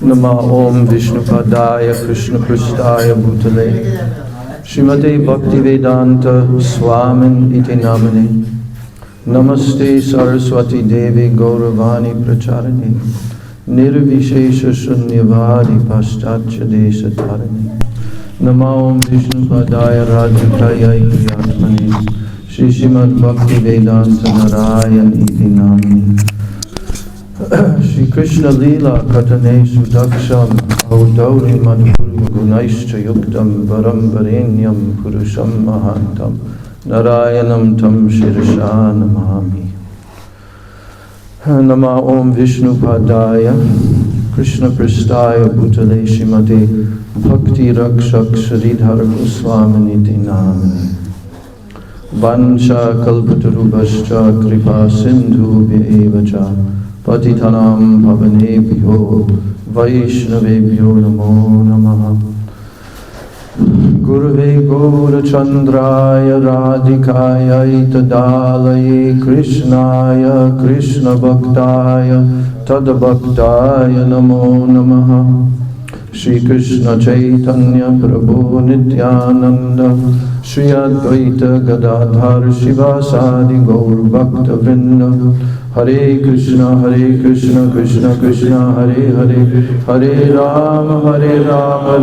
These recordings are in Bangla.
Nama Om Vishnupadaya Krishna Prasthaya Bhutale Srimate Bhaktivedanta Swamin Iti Namane Namaste Saraswati Devi Gauravani Pracharani Nirvishesha Shunyavadi Paschatya Desha Tarani Nama Om Vishnupadaya Rajataya Iyatmane Shri Srimad Bhaktivedanta Narayan Iti Namane Shri Krishna Lila Katanesu Daksham Audauri Madhuri Gunaischa Yuktam Varam Varenyam Purusham Mahantam Narayanam Tam Shirsha Namami Nama Om Vishnu Padaya Krishna Prasthaya Bhutale Shrimate Bhakti Rakshak Shridhar Goswaminiti Namani Vansha Kalpatarubhascha Kripa Sindhu Evacha Patitanam Pavanebhyo Vaishnavebhyo Namo Namaha Gurave Gaura Chandraya Radhikaya Itadalaye Krishnaya Krishna Bhaktaya Tadabhaktaya Namo Namaha Shri Krishna Chaitanya Prabhu Nityananda Shri Advaita Gadadhar Shivasadi Gaur Bhakta Vrinda Hare Krishna Krishna Krishna Hare Hare Hare Rama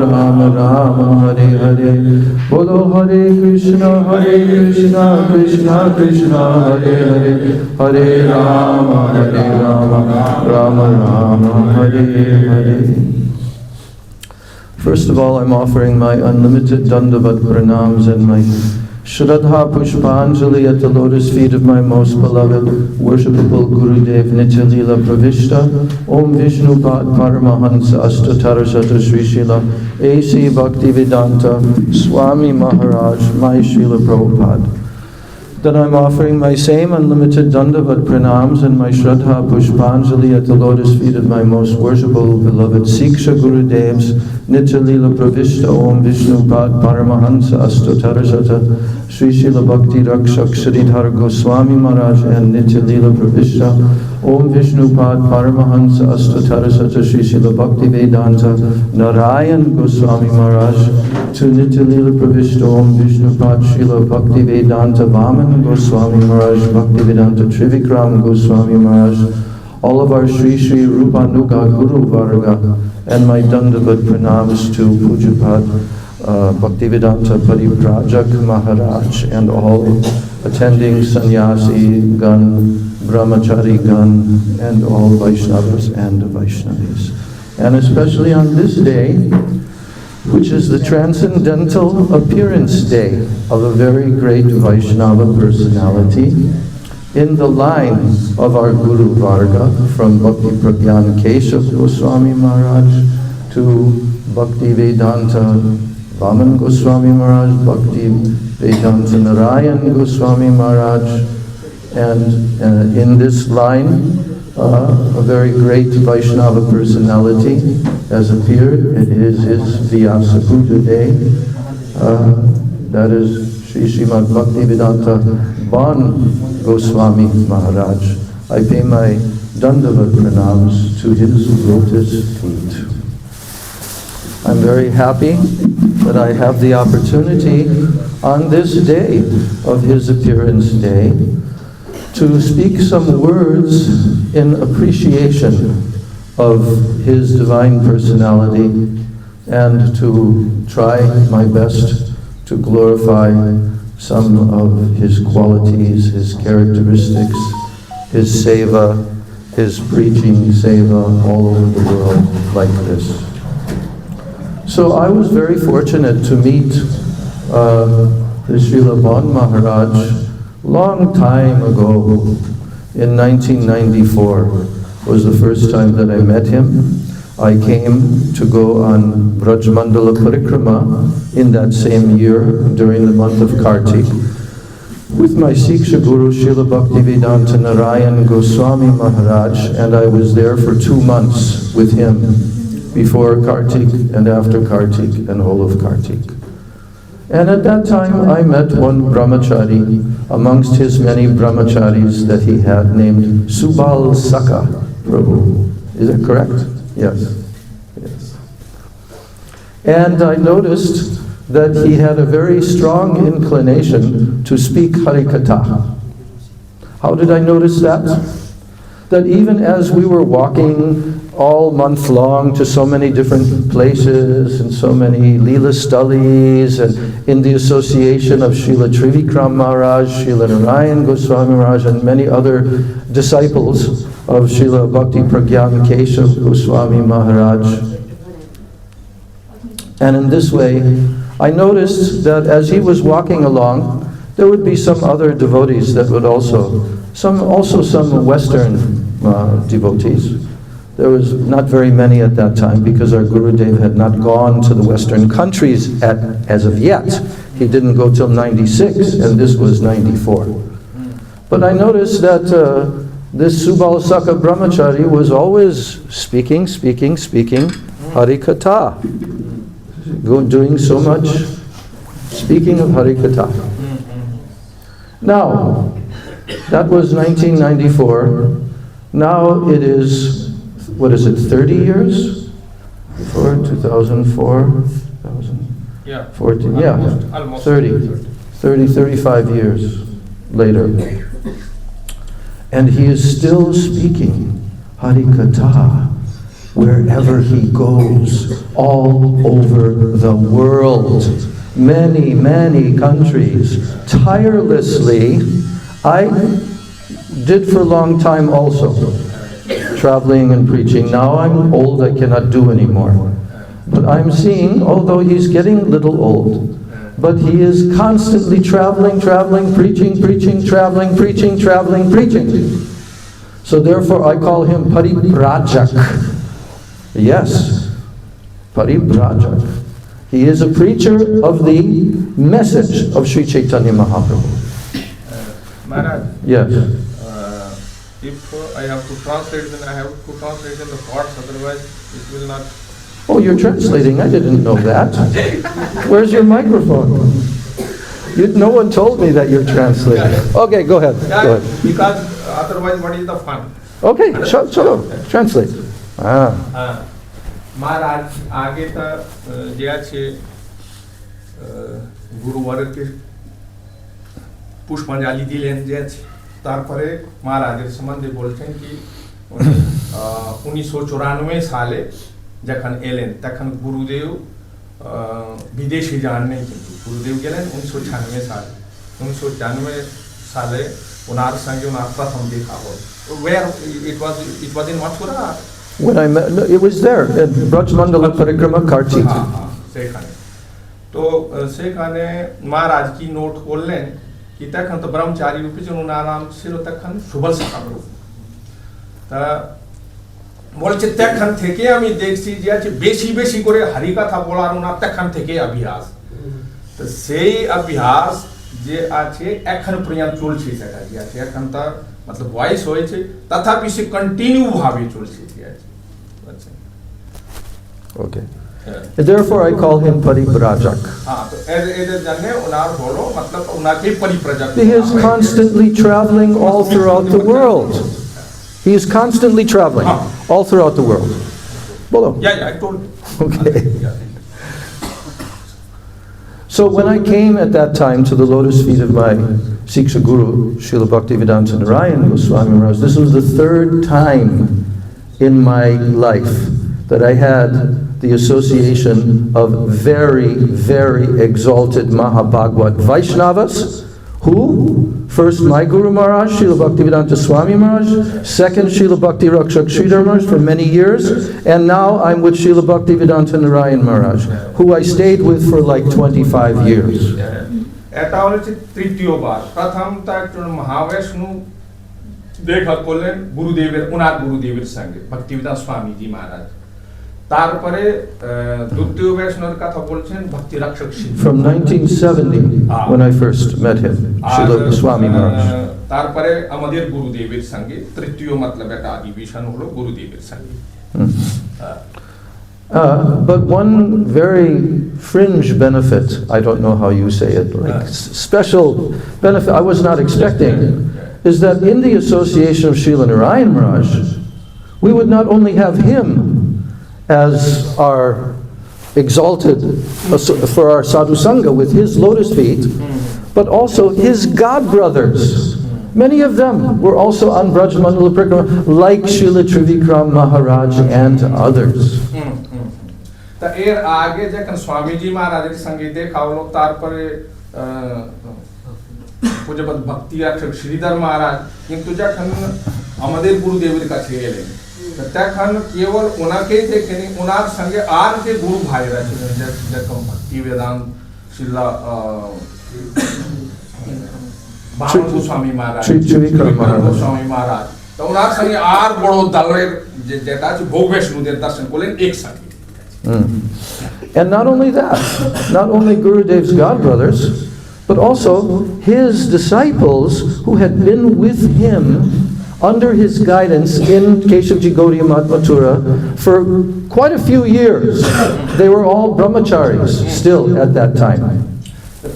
Rama Rama Hare Hare Bolo Hare Krishna Krishna Krishna Hare Hare Hare Rama Rama Rama Hare Hare. First of all, I'm offering my unlimited Dandavat Pranams and my Shraddha Pushpanjali at the lotus feet of my most beloved, worshipable Gurudev Nitya-lila Pravishta, Om Vishnu Pad Paramahansa Astatarasata Sri Srila A.C. Bhaktivedanta Swami Maharaj, my Srila Prabhupada. Then I'm offering my same unlimited Dandavat Pranams and my Shraddha Pushpanjali at the lotus feet of my most worshipable beloved Siksha Gurudevs Nitya-lila Pravishta Om Vishnu Pad Paramahansa Astatarasata Sri Srila Bhakti Rakshak Shridhar Goswami Maharaj and Nitya-lila Pravishta Om Vishnu Pad Paramahansa Astatarasata Sri Srila Bhaktivedanta Narayan Goswami Maharaj to Nitya-lila Pravishta Om Vishnu Pad Srila Bhaktivedanta Vaman Goswami Maharaj Bhaktivedanta Trivikram Goswami Maharaj, all of our Sri Sri Rupanuga Guru Varga, and my Dandavat Pranams to Pujapad Bhaktivedanta Parivrajak Maharaj and all attending Sannyasi Gan, Brahmachari Gan, and all Vaishnavas and Vaishnavis. And especially on this day, which is the transcendental appearance day of a very great Vaishnava personality, in the line of our Guru Varga, from Bhakti Pragyan Keshav Goswami Maharaj to Bhakti Vedanta Vaman Goswami Maharaj, Bhakti Vedanta Narayan Goswami Maharaj, and in this line, a very great Vaishnava personality has appeared. It is his Vyasa Day. That is Sri Srimad Bhaktivedanta Ban Goswami Maharaj. I pay my Dandavat Pranams to his lotus feet. I'm very happy that I have the opportunity on this day of his appearance day to speak some words in appreciation of his divine personality and to try my best to glorify some of his qualities, his characteristics, his seva, his preaching seva all over the world like this. So I was very fortunate to meet the Srila Ban Maharaj long time ago. In 1994 was the first time that I met him. I came to go on Braj Mandala Parikrama in that same year during the month of Kartik with my Siksha Guru Srila Bhaktivedanta Narayan Goswami Maharaj, and I was there for 2 months with him before Kartik and after Kartik and whole of Kartik. And at that time, I met one brahmachari amongst his many brahmacharis that he had named Subal Saka Prabhu. Is that correct? Yes. Yes. And I noticed that he had a very strong inclination to speak Harikatha. How did I notice that? That even as we were walking all month long to so many different places and so many Leela Stulis and in the association of Srila Trivikram Maharaj, Srila Narayan Goswami Maharaj and many other disciples of Srila Bhakti Pragyan Keshav Goswami Maharaj. And in this way, I noticed that as he was walking along, there would be some other devotees that would also some Western devotees. There was not very many at that time because our Gurudev had not gone to the Western countries as of yet. He didn't go till 96 and this was 94. But I noticed that this Subal Saka Brahmachari was always speaking Harikatha. Doing so much speaking of Harikatha. Now, that was 1994. Now it is, 30 years? 2004, 2014, almost 35 years later. And he is still speaking Harikatha wherever he goes, all over the world, many, many countries, tirelessly. I did for a long time also, traveling and preaching. Now I'm old, I cannot do anymore. But I'm seeing, although he's getting a little old, but he is constantly traveling, preaching, traveling, preaching. So therefore I call him Paribrajak. Yes, Paribrajak. He is a preacher of the message of Sri Chaitanya Mahaprabhu. Maharaj, yes. If I have to translate, then I have to translate in the parts, otherwise it will not. Oh, you're translating? I didn't know that. Where's your microphone? No one told me that you're translating. Okay, go ahead. Because otherwise what is the fun? Okay, chalo, translate. महाराज आगे तक जे আছে গুরুবরকে পুষ্পাঞ্জলি দিলেন যে তারপরে মহারাজের সম্বন্ধে বলছেন কি 1994 সালে যখন এলেন তখন গুরুদেব বিদেশে যান নাই কিন্তু গুরুদেব গেলেন 1996 সালে 1994 সালে ওনার সঙ্গে ওনার প্রথম দেখা হল where it was in Mathura. When I met, no, it was there at Brajmandala Parikrama Kartik. तो सेखाने महाराज की नोट করলেন কি তখন তো ব্রহ্মচারী রূপে যেন নাম ছিল তখন সুবল সাকাবু তা বলছে তখন থেকে আমি দেখছি যে আছে বেশি বেশি করে হরি কথা বলার ওনার তখন থেকে অভ্যাস তো সেই অভ্যাস যে আছে এখন পর্যন্ত চলছে সেটা যে আছে এখন তা मतलब वॉइस হয়েছে তথাপি সে কন্টিনিউ ভাবে চলছে যে আছে Okay. And therefore I call him Paribrajak. He is constantly traveling all throughout the world. He is constantly traveling all throughout the world. Bolo. Yeah, I told you. Okay. So when I came at that time to the lotus feet of my Siksha Guru, Srila Bhaktivedanta Narayan Goswami Maharaj, this was the third time in my life that I had the association of very, very exalted Mahabhagavad Vaishnavas, who, first my Guru Maharaj, Srila Bhaktivedanta Swami Maharaj, second Srila Bhakti Rakshak Sridhar Maharaj for many years, and now I'm with Srila Bhaktivedanta Narayan Maharaj, who I stayed with for like 25 years. এটা হচ্ছে তৃতীয় বার প্রথম তা একজন মহাবৈষ্ণব দেখা করলেন গুরুদেবের ওনার গুরুদেবের সঙ্গে ভক্তিবেদান্ত স্বামীজি মহারাজ তারপরে দ্বিতীয় বৈষ্ণবের কথা বলছেন ভক্তি রক্ষক from 1970 when I first met him Srila Swami Maharaj তারপরে আমাদের গুরুদেবের সঙ্গে তৃতীয় मतलब একটা অধিবেশন হলো গুরুদেবের সঙ্গে But one very fringe benefit, I don't know how you say it, like special benefit I was not expecting, is that in the association of Srila Narayan Maharaj, we would not only have him as our exalted, for our sadhu sangha with his lotus feet, but also his god brothers. Many of them were also on Braj Mandala Parikrama, like Srila Trivikram Maharaj and others. ता एर आगे जखन स्वामी जी महाराज के संगे देखावलो तारपरे पूज्यपद भक्ति अक्षर श्रीधर महाराज কিন্তু যখন আমাদের গুরুদেবের কাছে এলেন তখন কেবল ওনাকেই দেখেনি ওনার সঙ্গে আর যে গুরু ভাইরা ছিলেন যেরকম ভক্তি বেদান্ত শিলা বামন গোস্বামী মহারাজ গোস্বামী মহারাজ তো ওনার সঙ্গে আর বড় দলের যেটা আছে ভোগ বৈষ্ণবদের দর্শন করলেন একসাথে And not only that, not only Gurudev's godbrothers, but also his disciples who had been with him under his guidance in Keshavji Gaudiya Mathura for quite a few years. They were all brahmacharis still at that time.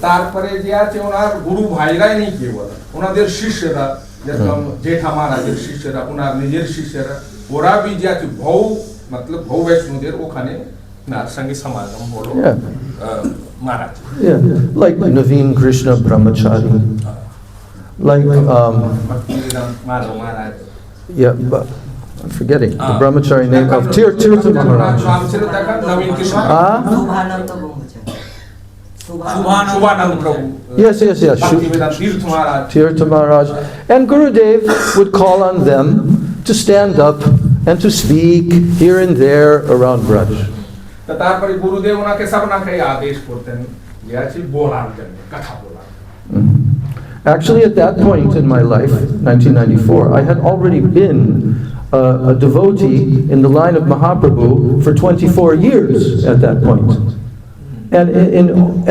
তারপরে যে আছে ওনার গুরু ভাইরাই নেই কেবল ওনাদের শিষ্যরা যেরকম জেঠা মহারাজের শিষ্যরা ওনার নিজের শিষ্যরা ওরা भी যে আছে ভৌ मतलब ভৌ বৈষ্ণবদের ওখানে নার সঙ্গে সমাগম হলো মহারাজ Like Naveen Krishna Brahmachari, like but I'm forgetting the brahmachari name of Tirtha Maharaj. Subhanand Prabhu. Yes. Tirtha Maharaj. And Gurudev would call on them to stand up and to speak here and there around Braj. তারপরে গুরুদেব ওনাকে সবনাকে আদেশ করতেন যে আছে বলার জন্য কথা বলার Actually, at that point in my life, 1994, I had already been a devotee in the line of Mahaprabhu for 24 years at that point. And in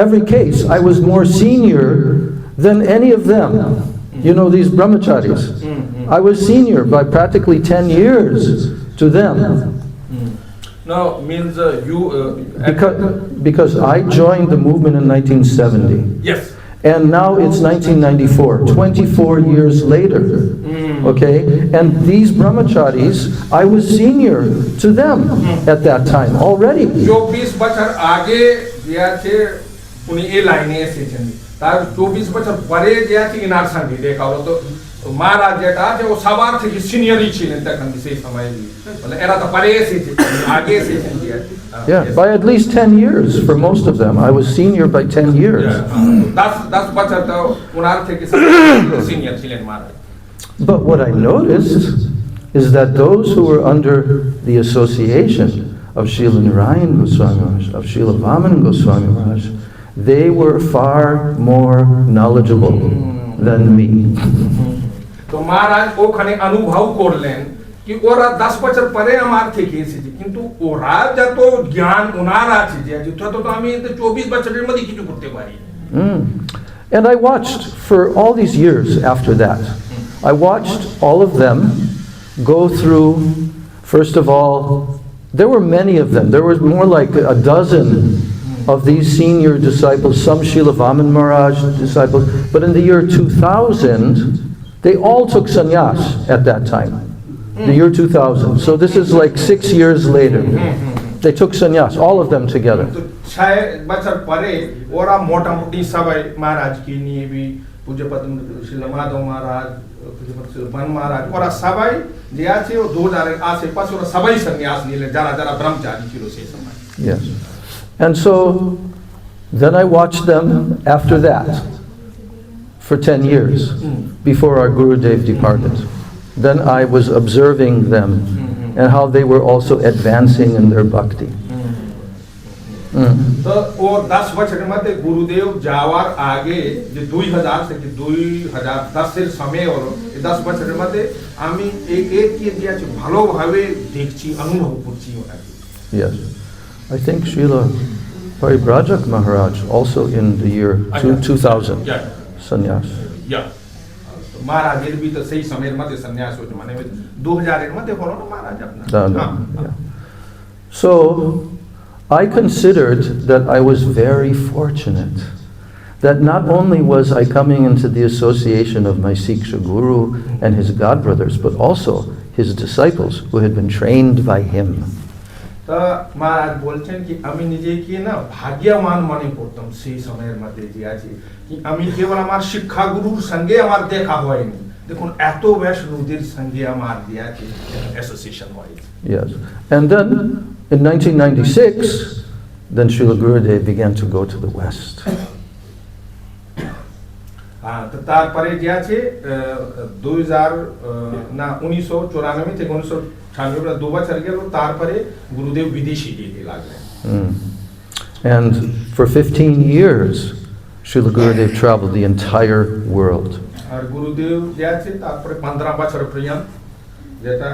every case, I was more senior than any of them. You know, these brahmacharis. I was senior by practically 10 years to them. No, means you... because I joined the movement in 1970. Yes. And now it's 1994, 24 years later. Okay? And these brahmacharis, I was senior to them at that time already. 24 বছর আগে যে আছে উনি এই লাইনে এসেছেন তার 24 বছর পরে যে আছে ইনার সঙ্গে দেখা হলো তো মহারাজ যেটা আছে ও সবার থেকে সিনিয়রই ছিলেন তখন সেই সময় মানে এরা তো পরে এসেছে আগে এসেছেন Yeah, by at least 10 years for most of them. I was senior by 10 years. 10 বছর তো ওনার থেকে সিনিয়র ছিলেন মহারাজ But what I noticed is that those who were under the association of Srila Narayan Goswami Maharaj, of Srila Vaman Goswami Maharaj, they were far more knowledgeable than me. তো মহারাজ ওখানে অনুভব করলেন কি ওরা 10 বছর পরে আমার থেকে এসেছে কিন্তু ওরা যত জ্ঞান ওনার আছে যে যত তো আমি 24 বছরের মধ্যে কিছু করতে পারি And I watched for all these years after that. I watched all of them go through, first of all, there were many of them. There was more like a dozen of these senior disciples, some Srila Vaman Maharaj disciples, but in the year 2000, they all took sannyas at that time. The year 2000. So this is like 6 years later. They took sannyas, all of them together. 6 বছর পরে ওরা মোটামুটি সবাই মহারাজ কি নিয়ে भी पूज्यपद श्री माधव महाराज पूज्यपद श्री बन महाराज ওরা সবাই যে আছে ও 2000 আশেপাশে ওরা সবাই সন্ন্যাস নিলেন যারা যারা ব্রহ্মচারী ছিল সেই সময় Yes. And so then I watched them after that for 10 years before our Gurudev departed. Then I was observing them and how they were also advancing in their bhakti. तो वो 10 বছরের মধ্যে গুরুদেব যাওয়ার আগে যে 2000 থেকে 2010 এর সময় হলো এই 10 বছরের মধ্যে আমি এক কি দিয়েছি ভালোভাবে দেখছি অনুভব করছি ওটাকে Yes. I think Srila Paribrajak Maharaj also in the year 2000 sannyas. Yeah. মহারাজের भी तो सही সময়ের মধ্যে সন্ন্যাস হয়েছে মানে 2000 এর মধ্যে হলো না মহারাজ আপনার So I considered that I was very fortunate that not only was I coming into the association of my Siksha Guru and his godbrothers, but also his disciples who had been trained by him. তা মহারাজ বলছেন কি আমি নিজেকে না ভাগ্যবান মনে করতাম সেই সময়ের মধ্যে যে আছে কি আমি কেবল আমার শিক্ষা গুরুর সঙ্গে আমার দেখা হয়নি দেখুন এত বৈষ্ণবদের সঙ্গে আমার যে আছে অ্যাসোসিয়েশন হয়েছে Yes. And then in 1996, then Srila Gurudev began to go to the West. তো তারপরে যে আছে 1994 থেকে 1996 দু বছর গেল তারপরে গুরুদেব বিদেশে যেতে লাগলেন And for 15 years, Srila Gurudev traveled the entire world. আর গুরুদেব যে আছে তারপরে 15 বছর পর্যন্ত যেটা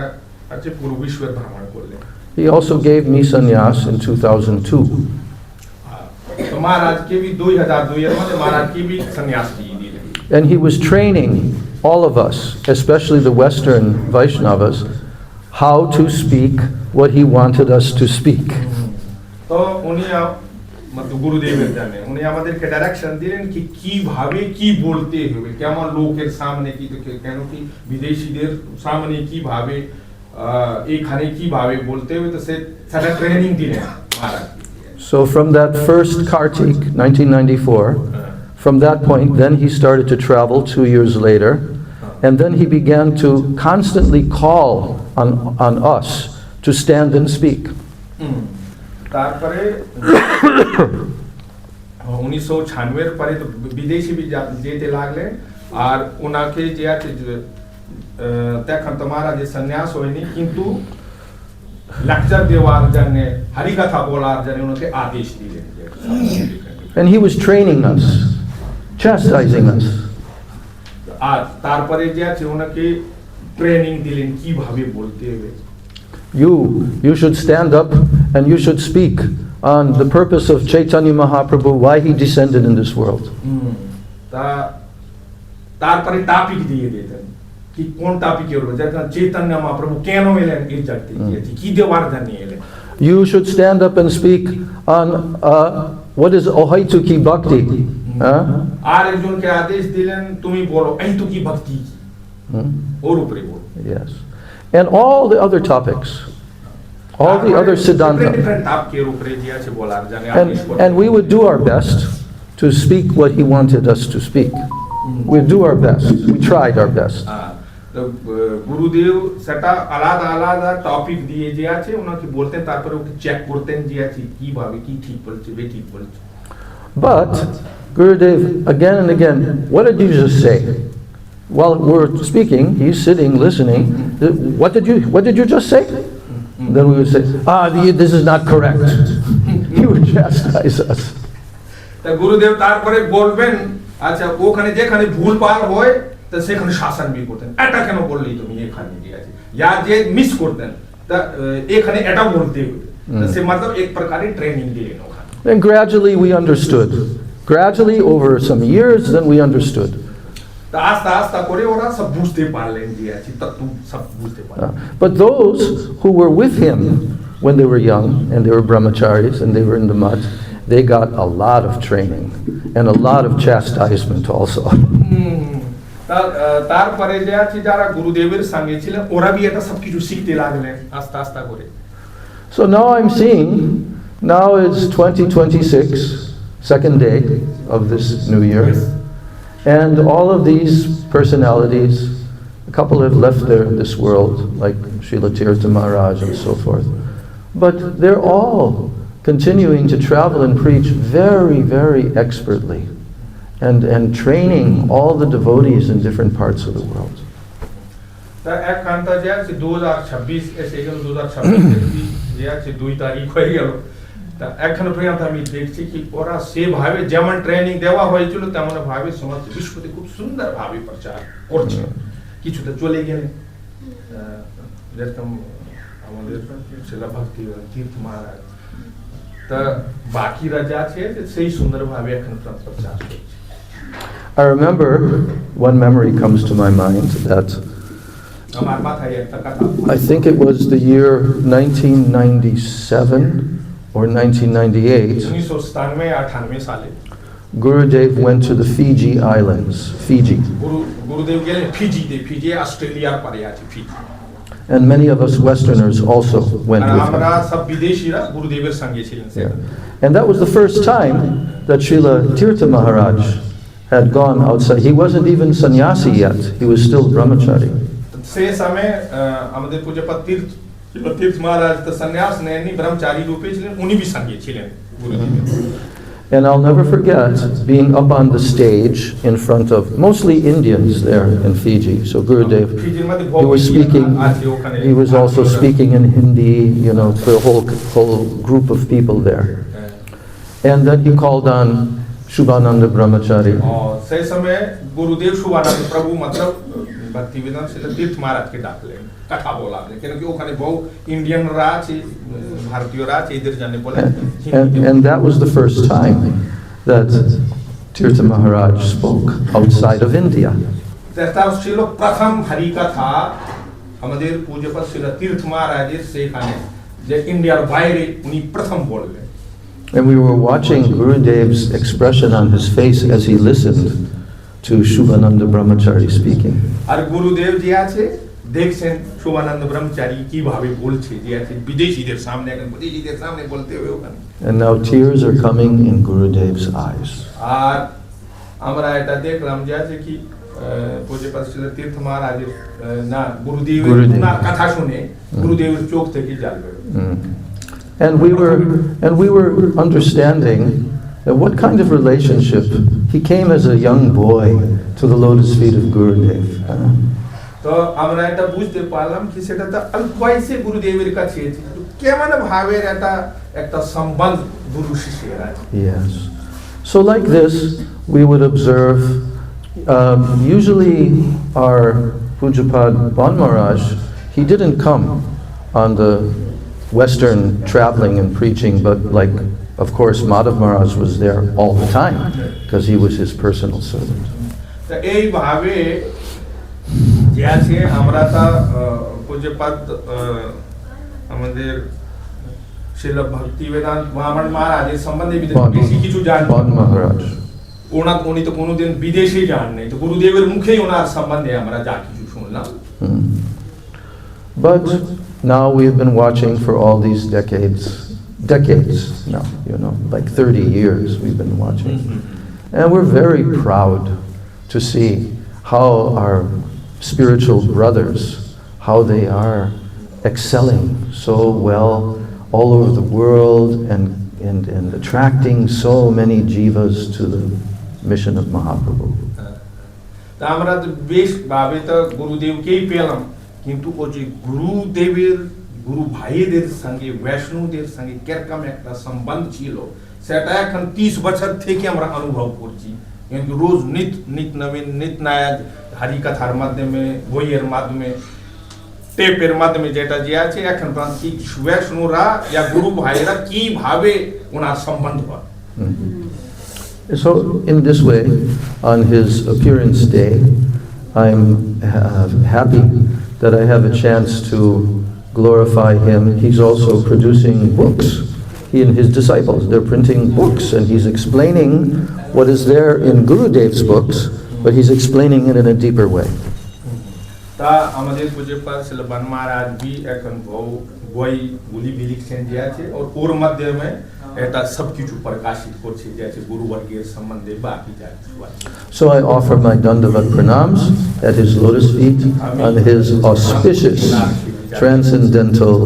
আছে পুরো বিশ্বের ভ্রমণ করলেন He also gave me sannyas in 2002. तो महाराज के भी 2002 এর মধ্যে महाराज की भी संन्यास দিয়ে দিলেন And he was training all of us, especially the Western Vaishnavas, how to speak what he wanted us to speak. তো উনি मतलब গুরুদেবের জানে উনি আমাদেরকে ডাইরেকশন দিলেন কি কিভাবে কি বলতে হবে কেমন লোকের সামনে কি কেন কি বিদেশীদের সামনে কিভাবে এখানে কিভাবে বলতে হবে তো সেটা ট্রেনিং দিলেন মহারাজ So from that first Kartik, 1994, from that point, then he started to travel 2 years later, and then he began to constantly call on us to stand and speak. তারপরে 1996 এর পরে তো বিদেশি যেতে লাগলেন আর ওনাকে যে আছে তখন তোমারা যে সন্ন্যাস হয়নি কিন্তু লেকচার দেওয়ার জন্য হরিকথা বলার জন্য ওনাকে আদেশ দিলেন And he was training us, chastising us. আর তারপরে যে আছে ওনাকে ট্রেনিং দিলেন কিভাবে বলতে হবে You should stand up and you should speak on the purpose of Chaitanya Mahaprabhu, why he descended in this world. তা তারপরে টপিক দিয়ে দিতেন কি কোন টপিকে হলো যেটা চৈতন্য মহাপ্রভু কেন এলেন এই জগতে কি দেওয়ার জন্য এলেন You should stand up and speak on what is Ohaituki Bhakti. আর একজনকে আদেশ দিলেন তুমি বলো অহৈতুকি ভক্তি ওর উপরে বলো Yes. And all the other topics, all the other siddhanta. And we would do our best to speak what he wanted us to speak. We'd do our best. We tried our best. গুরুদেব সেটা আলাদা আলাদা টপিক দিয়ে যে আছে ওনাকে বলতেন তারপরে ওকে চেক করতেন যে আছে কিভাবে কি ঠিক বলছে বেঠিক বলছে But Gurudev again and again, what did you just say? While we're speaking, he's sitting listening. What did you just say? Then we would say, this is not correct. He would chastise us. তা গুরুদেব তারপরে বলবেন আচ্ছা ওখানে যেখানে ভুল পার হয় তা সেখানে শাসন বি করতেন এটা কেন বললি তুমি এখানে যে আছে या যে মিস করতেন তা এখানে এটা বলতে হবে সে मतलब एक प्रकार की ट्रेनिंग দিলেন ওখানে And gradually we understood. Gradually over some years then we understood. But those who were with him when they were young and they were brahmacharis and they were in the mud, they got a lot of training and a lot of chastisement also. তারপরে যে আছে যারা গুরুদেবের সঙ্গে ছিলেন ওরা भी এটা সবকিছু শিখতে লাগলেন আস্তে আস্তে করে So now I'm seeing, now it's 2026, second day of this new year. And all of these personalities, a couple have left this world, like Srila Tirtha Maharaj and so forth. But they're all continuing to travel and preach very, very expertly. And training all the devotees in different parts of the world. তা এক কান্তা যে আছে 2026 এসে গেল 2026 যে আছে 2 তারিখ হয়ে গেল তা এখনো পর্যন্ত আমি দেখছি কি ওরা সেভাবে যেমন ট্রেনিং দেওয়া হয়েছিল তেমন ভাবে সমস্ত বিশ্বতে খুব সুন্দর ভাবে প্রচার করছে কিছুটা চলে গেলে যেরকম আমাদের শিলা ভক্তি তীর্থ মহারাজ তা বাকি রাজা আছে সেই সুন্দর ভাবে এখন প্রচার করছে I remember one memory comes to my mind that I think it was the year 1997 or 1998, 1997-98 साले Gurudev went to the Fiji Islands, Fiji. गुरुदेव गेले फिजी अस्ट्रेलिया परे आछि Fiji And many of us Westerners also went with আমরা him. সব বিদেশিরা গুরুদেবের সঙ্গে ছিলেন Yeah. And that was the first time that Srila Tirtha Maharaj had gone outside. He wasn't even sannyasi yet. He was still brahmachari. সেই সময় আমাদের পূজ্যপাদ তীর্থ মহারাজ তো সন্ন্যাস নেননি ব্রহ্মচারী রূপে ছিলেন উনি भी संगे ছিলেন গুরুদেবের And I'll never forget being up on the stage in front of mostly Indians there in Fiji. So Gurudev, he was speaking, he was also speaking in Hindi, you know, for a whole group of people there. And then he called on Shubhananda Brahmachari. সেই সময় গুরুদেব শুভানন্দ প্রভু मतलब भक्तिवेदांत से तीर्थ महाराज के डाकले कथा बोला क्योंकि ওখানে বহু ইন্ডিয়ান রা আছে ভারতীয় রা আছে इधर जाने बोले And that was the first time that Tirtha Maharaj spoke outside of India. এটা ছিল প্রথম হরি কথা আমাদের পূজ্যপাদ শ্রী তীর্থ মহারাজের সেখানে যে ইন্ডিয়ার বাইরে উনি প্রথম বললেন And we were watching Gurudev's expression on his face as he listened to Shubhananda Brahmachari speaking. আর গুরুদেব যে আছে দেখছেন শুভানন্দ ব্রহ্মচারী কিভাবে বলছে যে আছে বিদেশীদের সামনে এখন বিদেশীদের সামনে বলতে হবে ওখানে And now tears are coming in Gurudev's eyes. আর আমরা এটা দেখলাম যে আছে কি পূজ্যপাদ শ্রী তীর্থ মহারাজের না গুরুদেবের না কথা শুনে গুরুদেবের চোখ থেকে জল বের And we were understanding that what kind of relationship. He came as a young boy to the lotus feet of Gurudev. তো আমরা এটা বুঝতে পারলাম কি সেটা তো অল্প বয়সে গুরুদেবের কাছে কেমন ভাবের একটা সম্বন্ধ গুরু শিষ্যের আছে Yes. So like this, we would observe, usually our Pujapad Ban Maharaj, he didn't come on the Western traveling and preaching, but like, of course, Madhav Maharaj was there all the time because he was his personal servant. তো এই ভাবে যে আছে আমরা তা পূজ্যপাদ আমাদের শিল ভক্তিবেদান্ত মহামন মহারাজের সম্বন্ধে বেশি কিছু জানেন Ban Maharaj. উনি তো কোনোদিন বিদেশে যান নাই তো গুরুদেবের মুখেই ওনার সম্বন্ধে আমরা যা কিছু শুনলাম But now we've been watching for all these decades now, you know, like 30 years we've been watching. And we're very proud to see how our spiritual brothers, how they are excelling so well all over the world and attracting so many jivas to the mission of Mahaprabhu. তা আমরা বেশ ভাবে তো গুরুদেবকেই পেলাম কিন্তু ও যে গুরুদেবের গুরু ভাইদের সঙ্গে বৈষ্ণবদের সঙ্গে কিরকম একটা সম্বন্ধ ছিল সেটা এখন 30 বছর থেকে আমরা অনুভব করছি কিন্তু রোজ নিত নবীন নিত নয়া হরি কথার মাধ্যমে বইয়ের মাধ্যমে টেপের মাধ্যমে যেটা যে আছে এখন প্রান্তিক বৈষ্ণবরা या গুরু ভাইরা কিভাবে ওনার সম্বন্ধ হয় So in this way, on his appearance day, I'm happy that I have a chance to glorify him. He's also producing books. He and his disciples, they're printing books and he's explaining what is there in Gurudev's books, but he's explaining it in a deeper way. তা আমাদের পূজ্যপাদ শ্রী বান মহারাজ भी এখন বইগুলি লিখছেন যে আছে ওর মাধ্যমে এটা সবকিছু প্রকাশিত করছে যে আছে গুরুবর্গের সম্বন্ধে বাকি যা কিছু আছে So I offer my Dandavat pranams at his lotus feet on his auspicious transcendental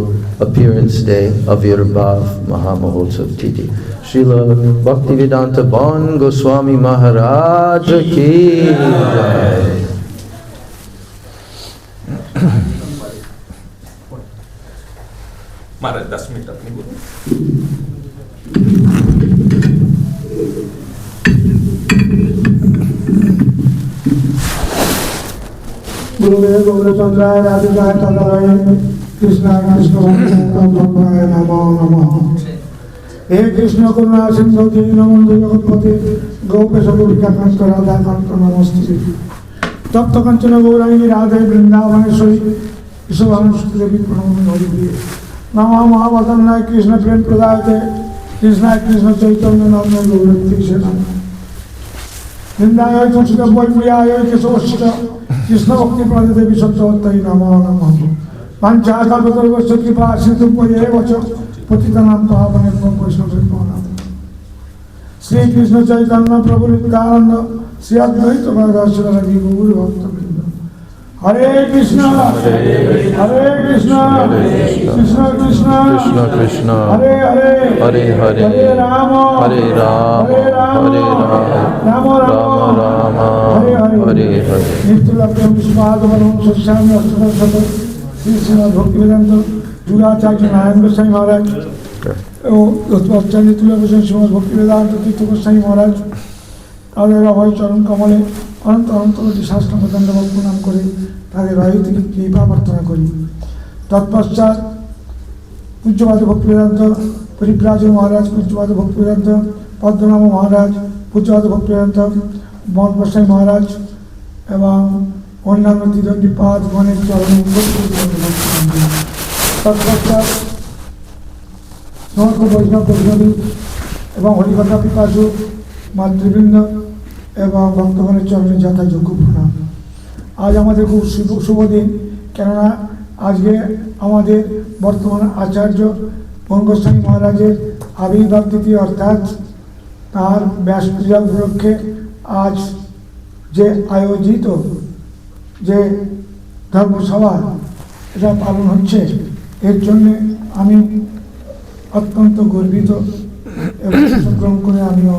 appearance day of Avirbhav Mahamahotsav Tithi. Srila Bhaktivedanta Ban Goswami Maharaj ki jai. Maharaj 10 minute अपनी बोलो गुरुदेव गौरचंद्राय राधिकाय तदाय कृष्णाय कृष्णभक्ताय नमो नमः। हे कृष्ण करुणा सिंधु दीनबंधु जगत्पते गोपेश गोपिकाकांत राधाकांत नमस्ते। तप्त कंचन गौरांगी राधे वृंदावनेश्वरी विश्वभानुसुत देवी प्रणमामि हरिप्रिये। नमः महावदन्नाय कृष्ण प्रेम प्रदायते कृष्णाय कृष्ण चैतन्य नामने गौरवती से नाम निंदाय तुलसीदेव प्रियाय केशवश्च कृष्ण भक्ति प्रदे देवी सत्तवत्तै नमो नमः पंचाकल्पतरुश्च कृपा सिन्धुभ्यैव च पतितानां पावनेभ्यो वैष्णवेभ्यो नमः श्री कृष्ण चैतन्य प्रभु नित्यानंद श्री अद्वैत गदाधर गौर भक्तवृंद हरे कृष्ण कृष्ण कृष्ण कृष्ण कृष्ण हरे हरे हरे हरे राम हरे राम राम राम हरे हरे नित्यलभ्यं विस्मादवनं सस्यामि अष्टदशत श्री श्रीमद् भक्तिवेदांत जुगाचार्य नारायण गोसाई महाराज श्रीमद् भक्तिवेदांत तीर्थ गोसाई महाराज তাদের অভয় চরণ কমলে অনন্ত অনন্ত শাস্ত্র দণ্ডবত প্রণাম করে তাদের বায়ু থেকে কৃপা প্রার্থনা করি। তৎপশ্চাৎ পূজ্যপাদ ভক্তিবেদান্ত পরিব্রাজ মহারাজ, পূজ্যপাদ ভক্তিবেদান্ত পদ্মনাভ মহারাজ, পূজ্যপাদ ভক্তিবেদান্ত মঠ গোসাই মহারাজ এবং অন্যান্য তীর্থপাদ গণের চরণ তৎপশ্চাৎ সমস্ত বৈষ্ণব বৈষ্ণবী এবং হরিকথা পিপাসু মাতৃবৃন্দ এবং ভক্তগণের চরণে যথাযোগ্য প্রণাম। আজ আমাদের খুব শুভ দিন, কেননা আজকে আমাদের বর্তমান আচার্য গোস্বামী মহারাজের আবির্ভাব তিথি, অর্থাৎ তাঁর ব্যাস পূজা উপলক্ষে আজ যে আয়োজিত যে ধর্মসভা এটা পালন হচ্ছে, এর জন্যে আমি অত্যন্ত গর্বিত এবং অংশগ্রহণ করে আমিও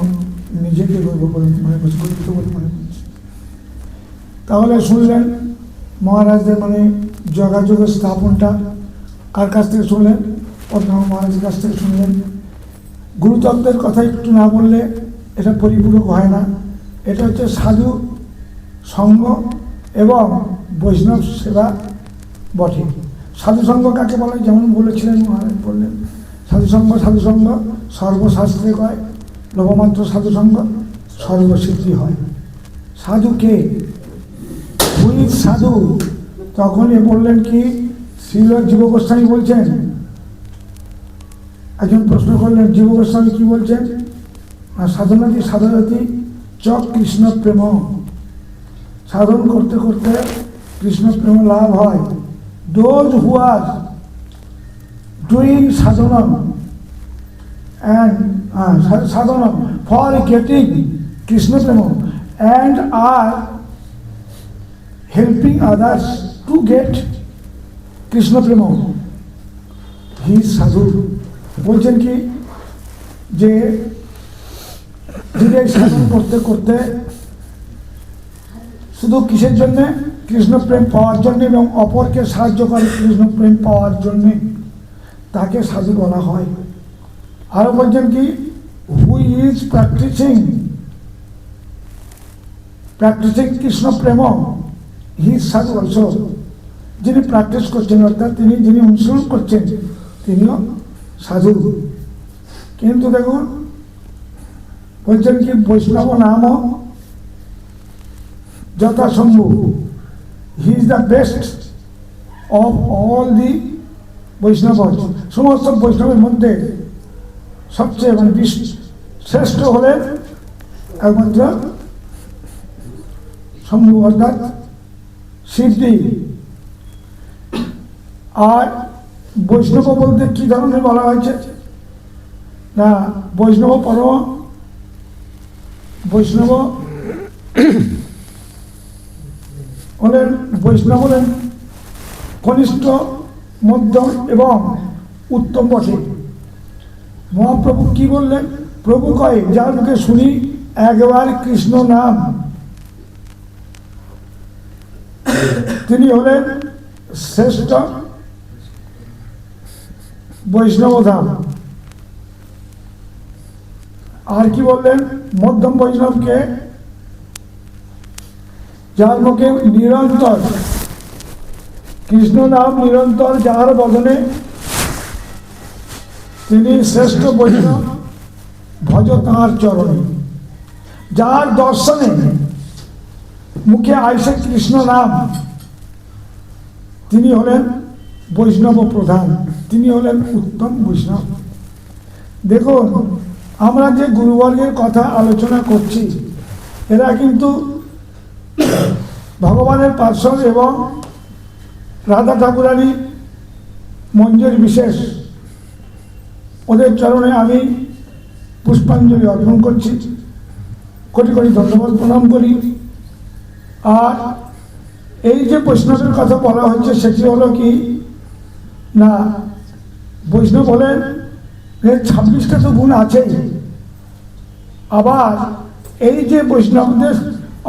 নিজেকে গর্ব করে মনে করছি, গর্বিত বলে মনে করছি। তাহলে শুনলেন মহারাজদের মানে যোগাযোগের স্থাপনটা কার কাছ থেকে শুনলেন? পদ্মনাভ মহারাজের কাছ থেকে শুনলেন। গুরুতত্ত্বের কথা একটু না বললে এটা পরিপূরক হয় না। এটা হচ্ছে সাধু সঙ্গ এবং বৈষ্ণব সেবা বটে। সাধু সঙ্গ কাকে বলে? যেমন বলেছিলেন মহারাজ, বললেন সাধুসঙ্গ সর্বশাস্ত্রে কয়, লোভমাত্র সাধুসঙ্গ সর্বসিদ্ধি হয়। সাধু কে? হুই সাধু? তখন এ বললেন কি, শ্রীল জীব গোস্বামী বলছেন। একজন প্রশ্ন করলেন, জীব গোস্বামী কি বলছেন? আর সাধনাতি সাধনাতি চ কৃষ্ণ প্রেম, সাধন করতে করতে কৃষ্ণ প্রেম লাভ হয়। Those who are doing sadhanam and sadhanam for getting Krishna prema and are helping others to get Krishna prema, he is sadhu. বলছেন কি যে যিনি সাধন করতে করতে শুধু কিসের জন্য? কৃষ্ণ প্রেম পাওয়ার জন্য এবং অপরকে সাহায্য করে কৃষ্ণ প্রেম পাওয়ার জন্যে, তাকে সাধু বলা হয়। আরো বলছেন কি, হু ইজ প্র্যাকটিসিং কৃষ্ণ প্রেম, হি ইজ সাধু অলসো। যিনি প্র্যাকটিস করছেন, অর্থাৎ যিনি অনুসরণ করছেন, তিনিও সাধু। কিন্তু দেখুন বলছেন কি, বৈষ্ণব নাম যথাসম্ভব, he is the best of all the বৈষ্ণব। সমস্ত বৈষ্ণবের মধ্যে সবচেয়ে মানে শ্রেষ্ঠ হলেন একমাত্র শম্ভু, অর্থাৎ সিদ্ধি। আর বৈষ্ণব বলতে কি ধরনের বলা হয়েছে না, বৈষ্ণব হলেন কনিষ্ঠ, মধ্যম এবং উত্তম বটে। মহাপ্রভু কি বললেন? প্রভু কয়, যার মুখে শুনি একবার কৃষ্ণ নাম, তিনি হলেন শ্রেষ্ঠ বৈষ্ণব ধাম। আর কি বললেন? মধ্যম বৈষ্ণবকে, যার মুখে নিরন্তর কৃষ্ণ নাম নিরন্তর যাহার বদনে, তিনি শ্রেষ্ঠ বৈষ্ণব। ভজ তাঁর চরণে, যার দর্শনে মুখে আইসে কৃষ্ণ নাম, তিনি হলেন বৈষ্ণব প্রধান, তিনি হলেন উত্তম বৈষ্ণব। দেখুন, আমরা যে গুরুবর্গের কথা আলোচনা করছি, এরা কিন্তু ভগবানের পার্শ্বদ এবং রাধা ঠাকুরানী মঞ্জুর বিশেষ। ওদের চরণে আমি পুষ্পাঞ্জলি অর্পণ করছি, কোটি কোটি ধন্যবাদ প্রণাম করি। আর এই যে বৈষ্ণবের কথা বলা হচ্ছে, সেটি হলো কি না, বৈষ্ণব হলেন 26টা তো গুণ আছে। আবার এই যে বৈষ্ণবদের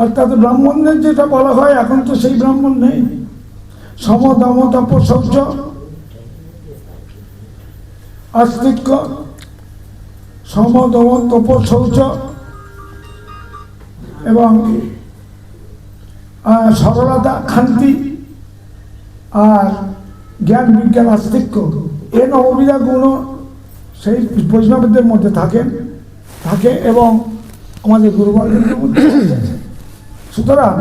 অর্থাৎ ব্রাহ্মণদের যেটা বলা হয়, এখন তো সেই ব্রাহ্মণ নেই। সম দম তপ শৌচ আস্তিক্য, সম দম তপ শৌচ এবং সরলতা শান্তি আর জ্ঞান বিজ্ঞান আস্তিক্য, এ নববিধা গুণ সেই বৈষ্ণবদের মধ্যে থাকে এবং আমাদের গুরুবর্গের মধ্যে আছে। সুতরাং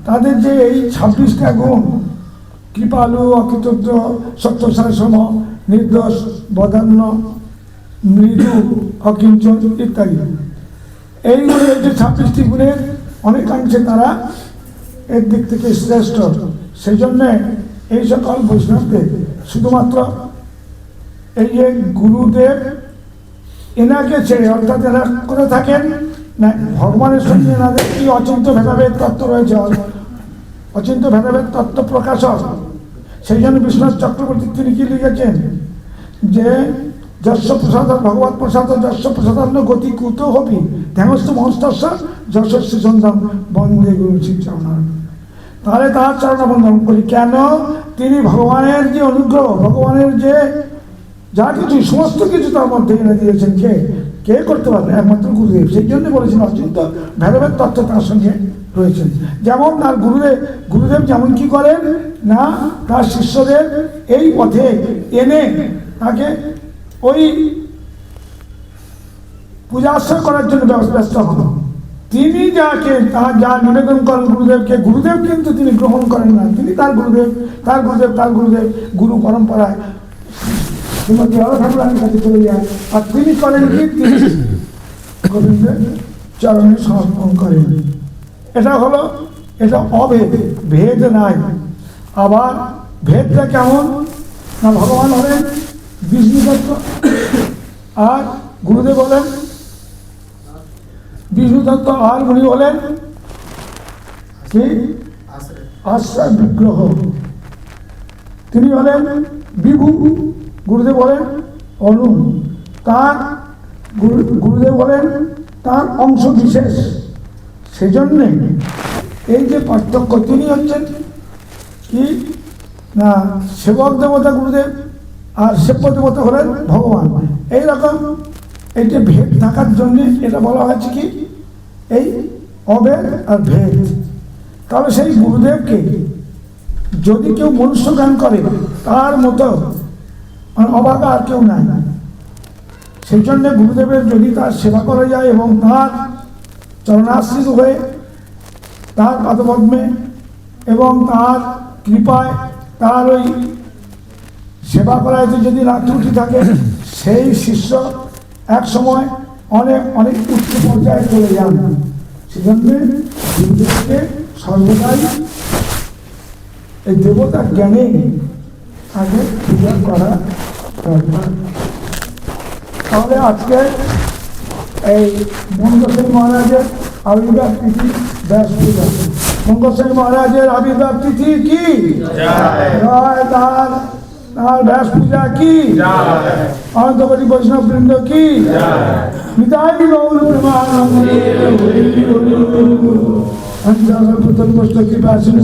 তাদের যে এই 26টা গুণ, কৃপালু, অকৃতজ্ঞ, সত্যসার সম, নির্দোষ, বদান্য, মৃদু, অকিঞ্চন ইত্যাদি, এইগুলো যে 26টি গুণের অনেকাংশে তারা এর দিক থেকে শ্রেষ্ঠ। সেই জন্যে এই সকল বৈষ্ণবদের শুধুমাত্র এই যে গুরুদেব এনাকে ছেড়ে, অর্থাৎ এরা করে থাকেন না, ভগবানের সঙ্গে এনাদের কি অচিন্ত ভেদাভেদ তত্ত্ব রয়েছে, অচিন্ত ভেদাভেদ তত্ত্ব প্রকাশক। সেই জন্য বিশ্বনাথ চক্রবর্তী তিনি কি লিখেছেন যে যস্য প্রসাদ ভগবত প্রসাদ যস্য প্রসাদান্ন গতি কুত হবি ধ্যানস্থ মহস্তস্য যশস্বী সন্ধান বন্দে গুরু চরণ। তাহলে তার চরণবন্দন করি। কেন? তিনি ভগবানের যে অনুগ্রহ, ভগবানের যে যা কিছু সমস্ত কিছু তার মধ্যে এনে দিয়েছেন। কে করতে পারবে? একমাত্র গুরুদেব। সেই জন্য বলেছেন অচিন্ত ভেদাভেদ তত্ত্ব তার সঙ্গে রয়েছেন। যেমন তার গুরুদেব যেমন কি করেন না, তার শিষ্যদের এই পথে এনে তাকে ওই পূজাশ্রয় করার জন্য ব্যস্ত হন। তিনি যা নিবেদন করেন গুরুদেবকে, গুরুদেব কিন্তু তিনি গ্রহণ করেন না। তিনি তার গুরুদেব গুরু পরম্পরায় শ্রীমতী রাধা ঠাকুরানীর কাছে চলে যায়। আর তিনি করেন কি, তিনি গোবিন্দের চরণে সমর্পণ করেন। এটা অভেদ, ভেদ নাই। আবার ভেদটা কেমন না, ভগবান হলেন বিষ্ণু তত্ত্ব আর গুরুদেব হলেন বিষ্ণু তত্ত্ব, আর উনি হলেন কি আশ্রয় বিগ্রহ। তিনি হলেন বিভু, গুরুদেব হলেন অনু। তার গুরুদেব হলেন তার অংশ বিশেষ। সেই জন্যে এই যে পার্থক্য, তিনি হচ্ছেন কি না সেবক দেবতা গুরুদেব, আর সেব্য দেবতা হলেন ভগবান। এইরকম এই যে ভেদ থাকার জন্যে এটা বলা হয়েছে কি এই অভেদ আর ভেদ। তাহলে সেই গুরুদেবকে যদি কেউ মনুষ্য জ্ঞান করে, তার মতো অবাক আর কেউ নাই। সেই জন্য গুরুদেবের যদি তার সেবা করা যায় এবং তার চরণাশ্রিত হয়ে তার পাদপদ্মে এবং তার কৃপায় তার ওই সেবা করাইতে যদি না ত্রুটি থাকে, সেই শিষ্য এক সময় অনেক উচ্চ পর্যায়ে চলে যান। সেজন্য গুরুদেবকে সর্বদাই এই দেবতার জ্ঞানে আগে পূজা করা দরকার। তাহলে আজকে এই মঙ্গল মহারাজের আবির্ভাব তিথি ব্যাস পূজা। মঙ্গল মহারাজের আবির্ভাব তিথি কি জয়, তার ব্যাস পূজা কি অনন্তকোটি বৈষ্ণব বৃন্দ কি নিতাই গৌর প্রেমানন্দে কি basin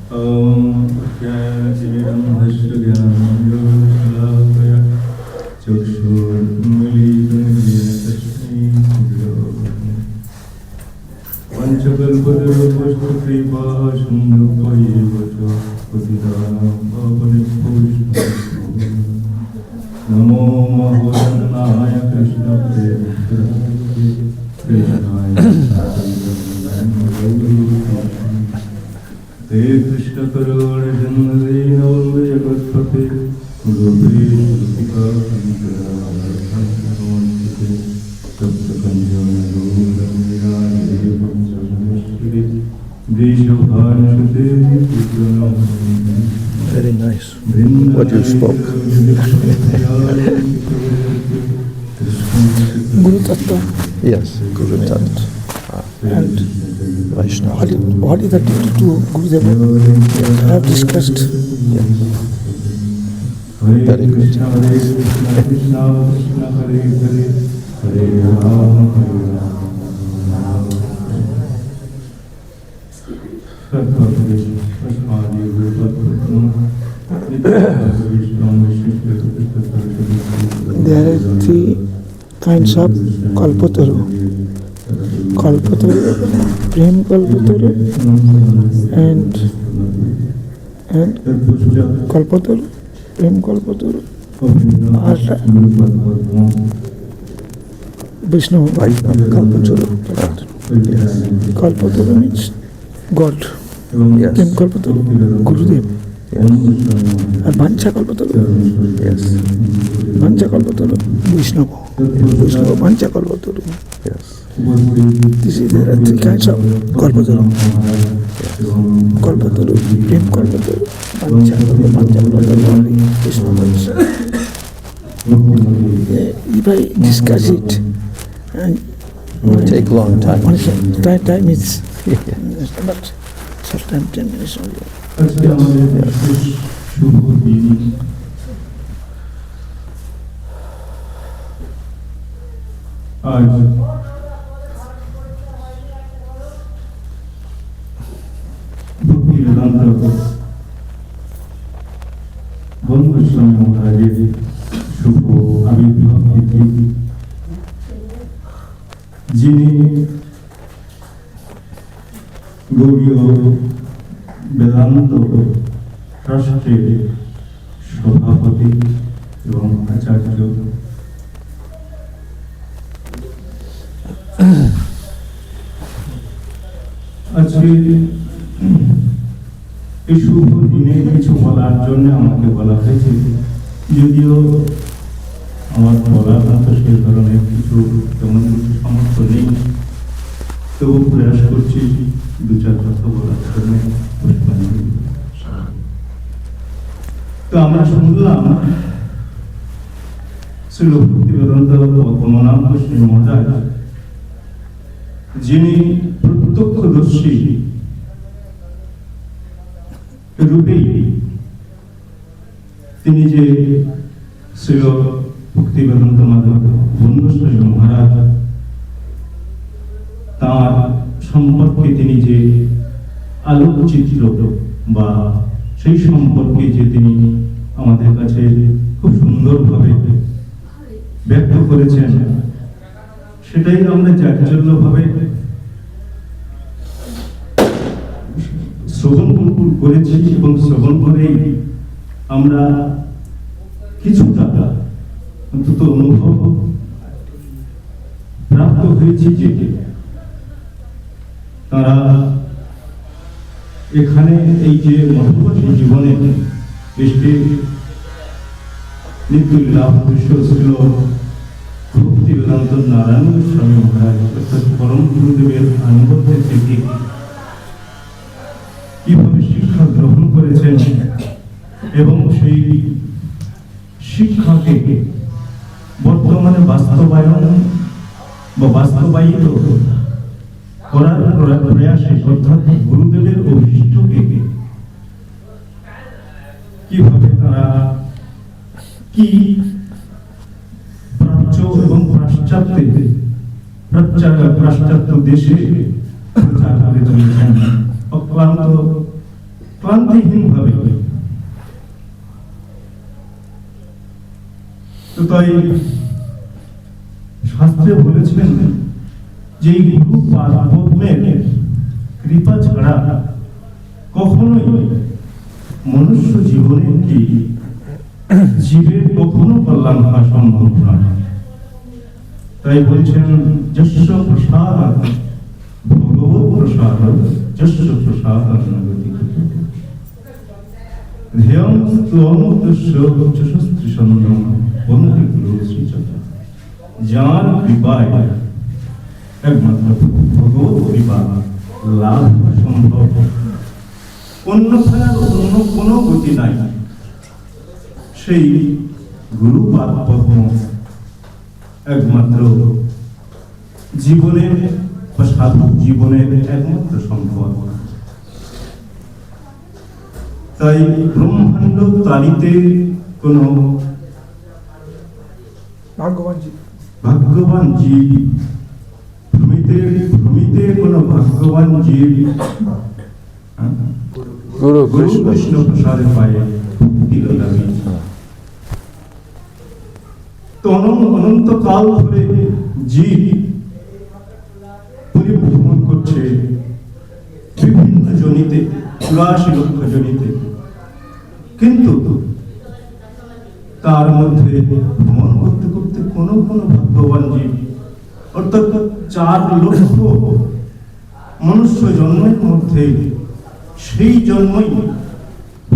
Om Jaya Sivam Vishnu Jnanam Very nice. What you spoke. Guru Tattva. Yes, Guru Tattva. And Vaishnava. what is the duty to Gurudeva? I have discussed. Yes. Very good. There are three kinds of Kalpataru. Kalpataru, Prem Kalpataru, and Kalpataru, Prem Kalpataru, or Vishnu Kalpataru. Kalpataru means God. Yes. Prem Kalpataru, Gurudev. Yes. And Vancha Kalpataru, Yes. Vancha Kalpataru, Vishnu. Vishnu Vancha Kalpataru. Yes. This is there are three kinds of Kalpataru. Kalpataru, Prem Kalpataru, Vancha Kalpataru, Vishnu Vancha. If I discuss it, and Take long time. time is but sometime 10 minutes only. আজকে আমাদের বিশেষ শুভ দিন। আজ ভক্তি বেদান্ত বন্ধু স্বামী মহারাজের শুভ আবির্ভাব তিথি, যিনি গৌড়ীয় বেদান্ত ট্রাস্টের সভাপতি এবং আচার্য। আজকে এই শুভ দিনে কিছু বলার জন্য আমাকে বলা হয়েছে, যদিও আমার বলার মতো সেই ধরনের কিছু তেমন কিছু সামর্থ্য নেই, তবু প্রয়াস করছি দু চার কথা বলার জন্য। তো আমরা শুনলাম শ্রী ভক্তি বেদান্ত পদ্মনাভ গোস্বামী মহারাজ, যিনি প্রত্যক্ষদর্শী রূপেই তিনি যে শ্রী ভক্তি বেদান্ত মাধব গোস্বামী মহারাজ, তার সম্পর্কে তিনি যে আলোকচিত্র বা সেই সম্পর্কে যে তিনি আমাদের কাছে খুব সুন্দরভাবে ব্যক্ত করেছেন, সেটাই আমরা চাঞ্চল্যভাবে শ্রবণ করেছি এবং শ্রবণ করেই আমরা কিছুটা অন্তত অনুভব প্রাপ্ত হয়েছি যে তারা এখানে এই যে মঠবাসী জীবনে একটি নিত্যলীলা দৃশ্য ছিল ভক্তি বেদান্ত নারায়ণ গোস্বামী মহারাজ অর্থাৎ পরম গুরুদেবের আনুগত্য থেকে কিভাবে শিক্ষা গ্রহণ করেছেন এবং সেই শিক্ষাকে বর্তমানে বাস্তবায়ন বা বাস্তবায়িত করার প্রয়াসে অর্থাৎ গুরুদেবের অভিষ্টকে কিভাবে তারা কি প্রাচ্য এবং পাশ্চাত্য দেশে প্রচার করে চলেছেন ক্লান্তিহীন ভাবে। তো তাই শাস্ত্রে বলেছিলেন যে গুরু পদ্মের কৃপা ছাড়া কখনোই মনুষ্য জীবনে কি জীবের কখনো কল্যাণ হওয়া সম্ভব নয়। তাই বলছেন যস্য প্রসাদ ভগবৎ প্রসাদ যস্য প্রসাদ নগতি ধ্যেয়ং ত্বং তস্য যশস্ত্রী সন্দম বন্দে গুরু শ্রীচন্দ্র। যার কৃপায় একমাত্র ভগবৎ কৃপা লাভ সম্ভব, অন্যথায় অন্য কোনো গতি নাই। সেই গুরুপাদ পদ্ম একমাত্র জীবনের বা সাধু জীবনের একমাত্র সম্পদ। তাই ব্রহ্মাণ্ড তালিতে কোনো ভাগ্যবান জীব ভ্রমিতে কোনো ভাগ্যবান জীব গুরু কৃষ্ণ প্রসাদে পায় মুক্তি লাভে। তো অনন্তকাল ধরে জীব পরিভ্রমণ করছে বিভিন্ন জনিতে, 84 লক্ষ জনিতে, কিন্তু তার মধ্যে ভ্রমণ করতে করতে কোনো কোনো ভাগ্যবান জীব অর্থাৎ 4 লক্ষ মনুষ্য জন্মের মধ্যে সেই জন্মই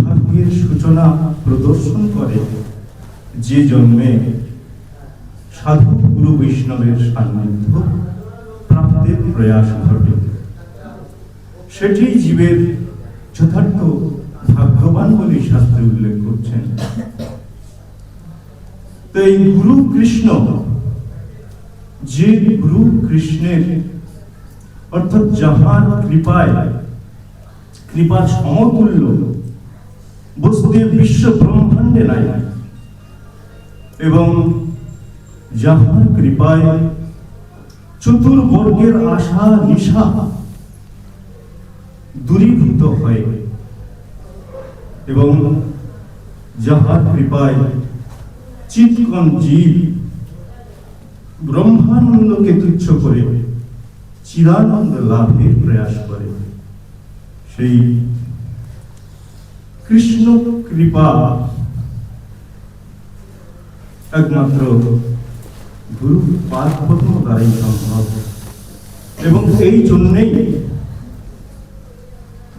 ভাগ্যের সূচনা প্রদর্শন করে, যে জন্মে সাধু গুরু বৈষ্ণবের সান্নিধ্য প্রাপ্তির প্রয়াস ঘটে। সেটি জীবের যথার্থ ভাগ্যবান বলে শাস্ত্রে উল্লেখ করছেন। তো এই গুরু কৃষ্ণ, যে গুরু কৃষ্ণের অর্থাৎ যাহার কৃপার সমতুল্য বস্তুতে বিশ্ব ব্রহ্মাণ্ডে নাই, এবং যাহার কৃপায় চতুর্বর্গের আশা নিশা দূরীভূত হয়, এবং যাহার কৃপায় চিৎকণ জীব ব্রহ্মানন্দকে তুচ্ছ করে চিদানন্দ লাভের প্রয়াস করে, সেই কৃষ্ণ কৃপা একমাত্র গুরু পাদ পদ্ম দ্বারাই সম্ভব। এবং এই জন্যেই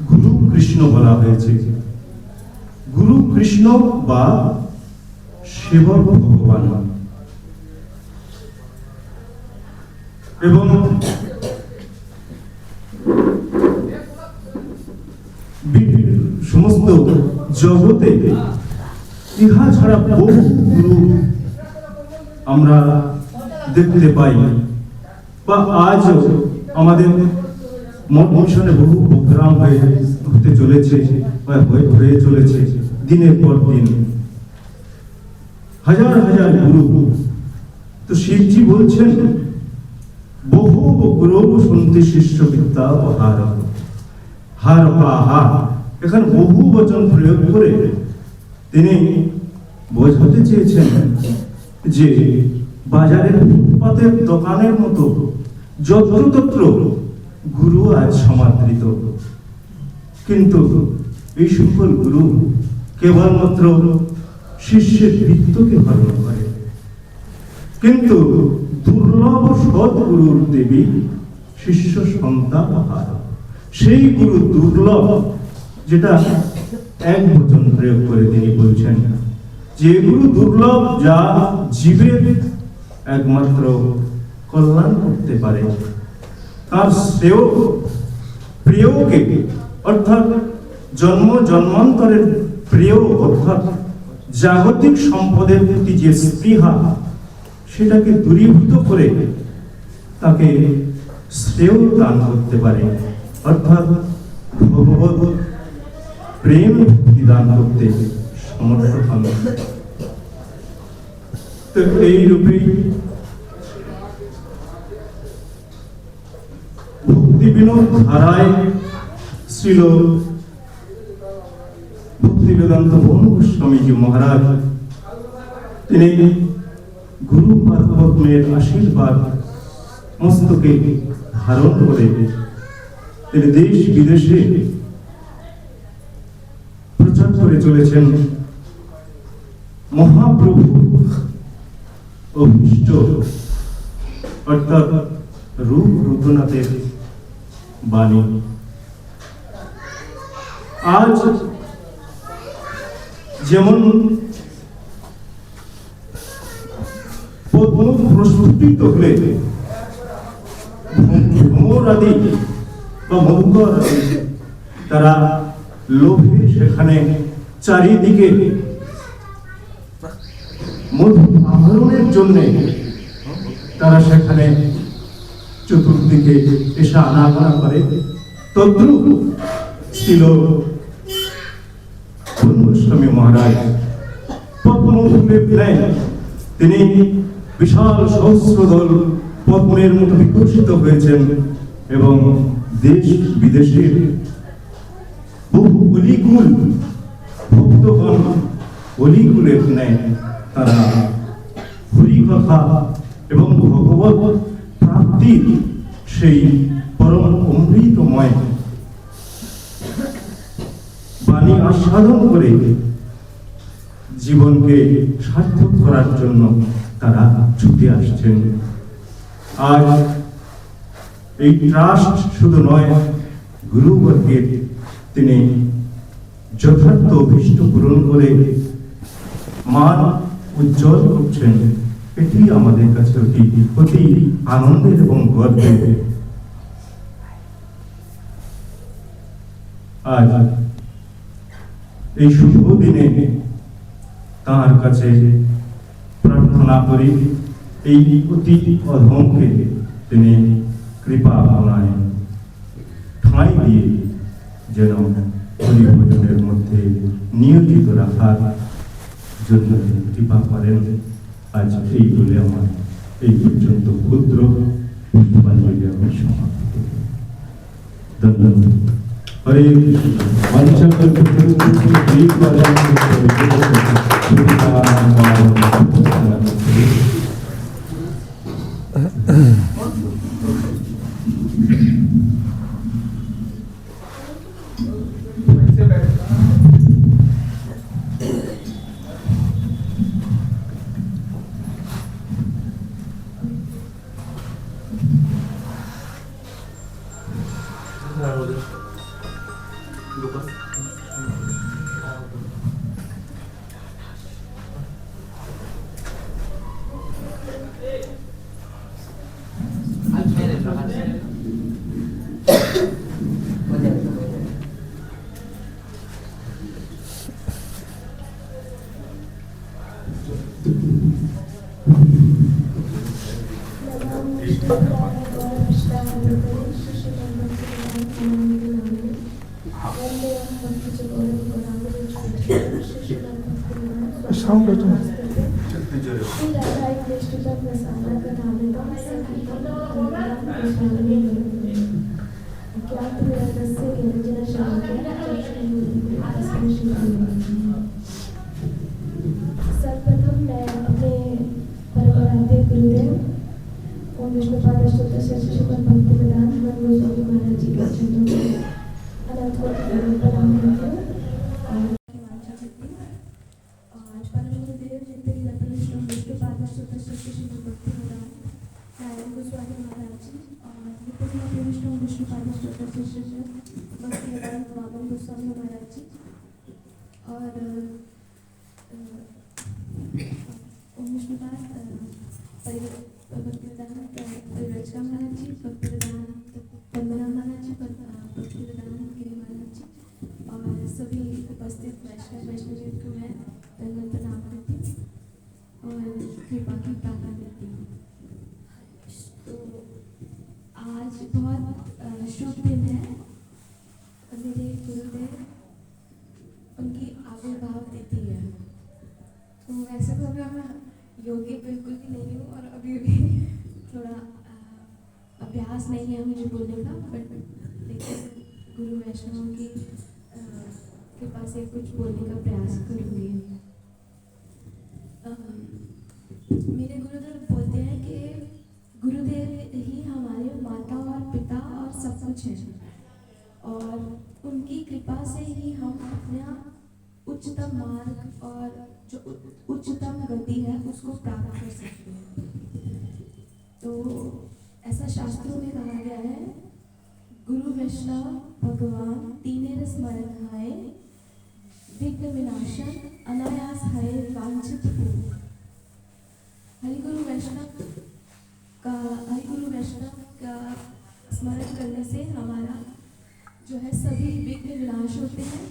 গুরু কৃষ্ণ বলা হয়েছে। গুরু কৃষ্ণ বা সেবক ভগবান। এবং সমস্ত জগতে ইহা ছাড়া বহু গুরু আমরা দেখতে পাই, বা আজ আমাদের মঠ মিশনে বহু প্রোগ্রাম হতে চলেছে বা হয়ে চলেছে দিনের পর দিন, হাজার হাজার গুরু। তো শিবজি বলছেন, বহু গুরু শুনতে শিষ্য বিদ্যা হার পাহা। এখানে বহু বচন প্রয়োগ করে তিনি বোঝাতে চেয়েছেন যে বাজারের ফুটপাতের দোকানের মতো যত্রতত্র গুরু আজ সমাদৃত, কিন্তু এই সকল গুরু কেবলমাত্র শিষ্যের বৃত্তকে হরণ করে, কিন্তু দুর্লভ সৎগুরুর দেবী শিষ্য সন্তাপহার। সেই গুরু দুর্লভ, যেটা এক বচন প্রয়োগ করে তিনি বলছেন যে গুরু দুর্লভ, যা জীবের একমাত্র কল্যাণ করতে পারে, তার শ্রেয় প্রিয়কে অর্থাৎ জন্ম জন্মান্তরের প্রিয় অর্থাৎ জাগতিক সম্পদের প্রতি যে স্পৃহা, সেটাকে দূরীভূত করে তাকে শ্রেয় দান করতে পারে, অর্থাৎ ভগবত প্রেম দান করতে সমর্থ হন। তো এই রূপে ভক্তি বিনোদ ধারায় ছিল ভক্তি বেদান্ত স্বামীজি মহারাজ, তিনি গুরু পাদ পদ্মের আশীর্বাদ মস্তকে ধারণ করে তিনি দেশ বিদেশে প্রচার করে চলেছেন মহাপ্রভু অভীষ্ট অর্থাৎ রূপ রঘুনাথের বাণী। আজ যেমন পদ্ম প্রস্ফুটিত হলে ভ্রমর আদি বা মধুকর আদি তারা লোভে সেখানে চারিদিকে মধু আহরণের জন্য তারা সেখানে চতুর্দিকে এসে আনাগোনা করে। তদ্রূপ ছিল গোস্বামী মহারাজ। পদ্মফুলে প্লেন তিনি বিশাল সহস্রদল পদ্মের মতো বিকশিত হয়েছেন এবং দেশ বিদেশের বহু অলিকুল ভক্তগণ অলিকুলের ন্যায় তারা হরি কথা এবং ভগবত প্রাপ্তির সেই পরম অমৃতময় বাণী আস্বাদন করে জীবনকে সার্থক করার জন্য তারা ছুটে আসছেন। আজ এই ট্রাস্ট শুধু নয়, গুরুবর্গের তিনি যথার্থ অভীষ্ট পূরণ করে মান উজ্জ্বল করছেন। এটি আমাদের কাছে অতি আনন্দের এবং গর্বের। আজ এই শুভ দিনে তাঁর কাছে প্রার্থনা করি এই অতি অধমকে তিনি কৃপা ভাবনায় ঠাঁই দিয়ে যেন হরিভজনের মধ্যে নিয়োজিত রাখার জন্য কৃপা করেন। আজ এই বলে আমার এই পর্যন্ত ক্ষুদ্র পুষ্পবাণী বলে আমি সমাপ্ত করি। ধন্যবাদ। হরে साउंड हो जाए। सर्वप्रथम मैं अपने परमाराध्य गुरुदेव ओम विष्णुपाद अष्टोत्तर श्रीमद भक्तिवेदांत गोस्वामी महाराज जी के चरणों में अनंत कोटि प्रणाम करती हूँ। आज परम गुरुदेव जितने विष्णुपाद अष्टोत्तर श्रीमद भक्तिवेदांत गोस्वामी महाराज जी और विष्णुपाद अष्टोत्तर श्रीमद भक्तिवेदांत गोस्वामी महाराज जी और ओम विष्णुपाद भक्तिवेदांत रचका महाराज जी, भक्तिवेदांत पद्मनाभ महाराज जी, भक्तिवेदांत गिरी महाराज जी और सभी उपस्थित वैष्णवी को मैं दंडवत प्रणाम करती हूँ और कृपा की प्रार्थना करती हूँ। तो आज बहुत शुभ दिन है। मेरे गुरुदेव उनकी आविर्भाव तिथि है। तो वैसे तो अभी मैं योगी बिल्कुल भी नहीं हूँ और अभी भी थोड़ा अभ्यास नहीं है मुझे बोलने का, बट लेकिन गुरु वैष्णव की कृपा से कुछ बोलने का प्रयास करूँगी। मेरे गुरुदेव बोलते हैं कि गुरुदेव ही हमारे माता और पिता और सब कुछ है और उनकी कृपा से ही हम अपना उच्चतम मार्ग और जो उच्चतम गति है उसको प्राप्त कर सकते हैं। तो ऐसा शास्त्रों में कहा गया है, गुरु वैष्णव भगवान तीने रस मरण हाय, विघ्न विनाशन अनायास हाय वांछित फूल। हरिगुरु वैष्णव का स्मरण करने से हमारा जो है सभी विघ्न विनाश होते हैं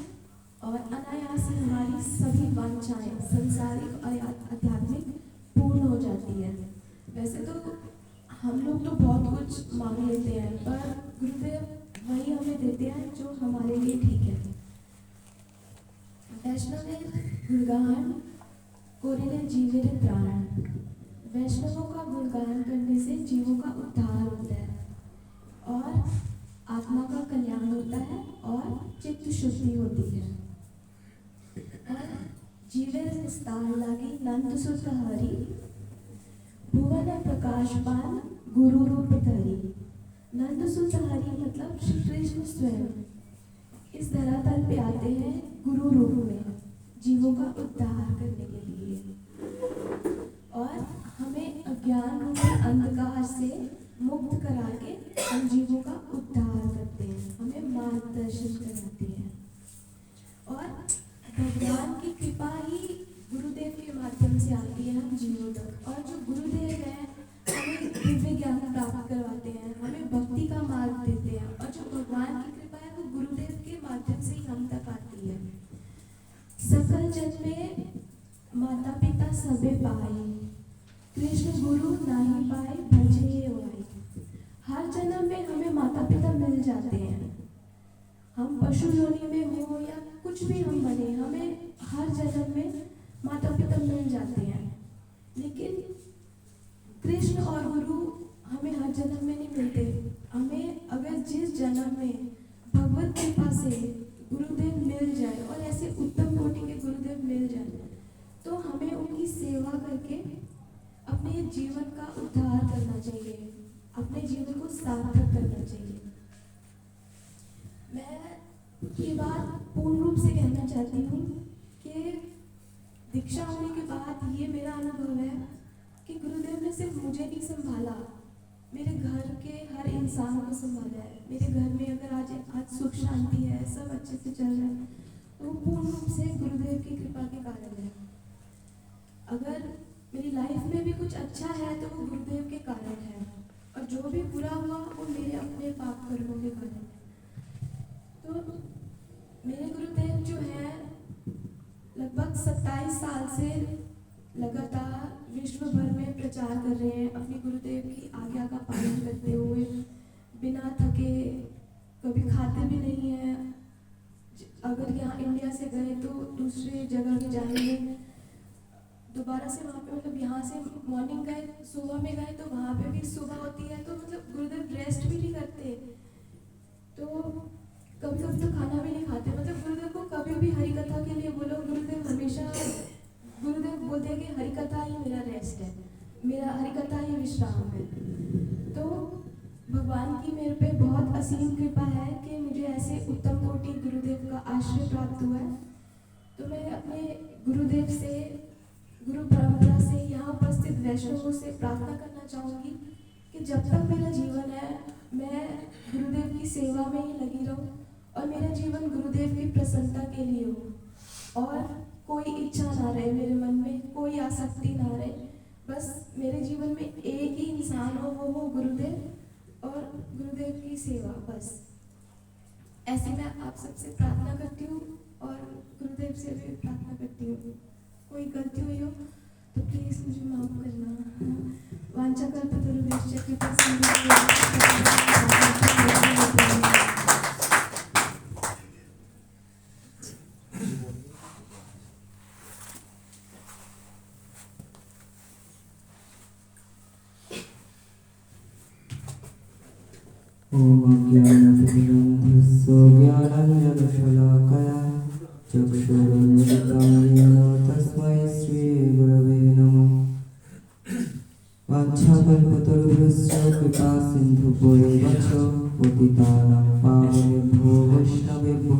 और अनायास ही हमारी सभी वांछाएं संसारिक और आध्यात्मिक पूर्ण हो जाती है। वैसे तो हम लोग तो बहुत कुछ मांग लेते हैं, पर गुरुदेव वही हमें देते हैं जो हमारे लिए ठीक है। वैष्णवेर गुणगान कोरिले जीवेर प्राण। वैष्णवों का गुणगान करने से जीवों का उद्धार होता है और आत्मा का कल्याण होता है और चित्त शुद्धि होती है। और जीवेर निस्तार लागी नंद सुत हरि, भुवन प्रकाशपान गुरु रूप धरी। नंद सुत हरि मतलब श्री कृष्ण स्वयं इस धरातल पे आते हैं गुरु रूप में जीवों का उद्धार करने के लिए और हमें अज्ञान रूपी अंधकार से मुक्त करा के हम जीवों का उद्धार करते हैं, हमें मार्गदर्शन कराते हैं। और भगवान की कृपा ही गुरुदेव के माध्यम से आती है हम जीवों तक। और जो गुरुदेव हैं हमें दिव्य ज्ञान प्राप्त करवाते हैं, हमें भक्ति का मार्ग देते हैं। और जो भगवान की कृपा है वो गुरुदेव के माध्यम से ही हम तक आती है। सकल जन में माता पिता सबे पाए, कृष्ण गुरु नाही पाए भजे ओआई। हर जन्म में हमें माता पिता मिल जाते हैं, हम पशु योनि में हो या कुछ भी हम बने, हमें हर जन्म में माता पिता मिल जाते हैं। लेकिन कृष्ण और गुरु हमें हर जन्म में नहीं मिलते। हमें अगर जिस जन्म में भगवत कृपा से गुरुदेव मिल जाए और ऐसे उत्तम कोटि के गुरुदेव मिल जाए तो हमें उनकी सेवा करके अपने जीवन का उद्धार करना चाहिए, अपने जीवन को सार्थक करना चाहिए। मैं ये बात पूर्ण रूप से कहना चाहती हूँ कि दीक्षा होने के बाद ये मेरा अनुभव है कि गुरुदेव ने सिर्फ मुझे नहीं संभाला, मेरे घर के हर इंसान को संभाला है। मेरे घर में अगर आज सुख शांति है, सब अच्छे से चल रहा है, तो वो पूर्ण रूप से गुरुदेव की कृपा के कारण है। अगर मेरी लाइफ में भी कुछ अच्छा है तो वो गुरुदेव के कारण है, और जो भी बुरा हुआ वो मेरे अपने पाप कर्मों के कारण है। तो मेरे गुरुदेव जो है लगभग 27 साल से लगातार विश्व भर में प्रचार कर रहे हैं, अपने गुरुदेव की आज्ञा का पालन करते हुए बिना थके, कभी खाते भी नहीं है। अगर यहाँ इंडिया से गए तो दूसरे जगह भी जाएंगे, दोबारा से वहाँ पे मतलब यहाँ से मॉर्निंग गए, सुबह में गए तो वहाँ पे भी सुबह होती है, तो मतलब गुरुदेव रेस्ट भी नहीं करते, तो कभी कभी तो खाना भी नहीं खाते। मतलब गुरुदेव को कभी भी हरि कथा के लिए बोलो, गुरुदेव हमेशा गुरुदेव बोलते हैं कि हरि कथा ही मेरा रेस्ट है, मेरा हरि कथा ही विश्राम है। तो भगवान की मेरे पे बहुत असीम कृपा है कि मुझे ऐसे उत्तम कोटि गुरुदेव का आश्रय प्राप्त हुआ है। तो मैं अपने गुरुदेव से, गुरु परंपरा से, यहाँ उपस्थित वैष्णवों से प्रार्थना करना चाहूँगी कि जब तक मेरा जीवन है मैं गुरुदेव की सेवा में ही लगी रहूँ और मेरा जीवन गुरुदेव की प्रसन्नता के लिए हो, और कोई इच्छा ना रहे मेरे मन में, कोई आसक्ति ना रहे, बस मेरे जीवन में एक ही इंसान हो, वो हो गुरुदेव और गुरुदेव की सेवा। बस ऐसे मैं आप सबसे प्रार्थना करती हूँ और गुरुदेव से भी प्रार्थना करती हूँ। कोई गलती हुई हो तो प्लीज मुझे माफ करना। वांछा कल्पतरुभ्यश्च कृपा सिंधुभ्यश्च। ओम ज्ञानतिमिरन्धस्य ज्ञानाञ्जनशलाकया चक्षुरुन्मिलितं येन तस्मै श्रीगुरवे नमः। वाञ्छाकल्पतरुभ्यश्च कृपासिन्धुभ्यो च पतितानां पावनेभ्यो वैष्णवेभ्यो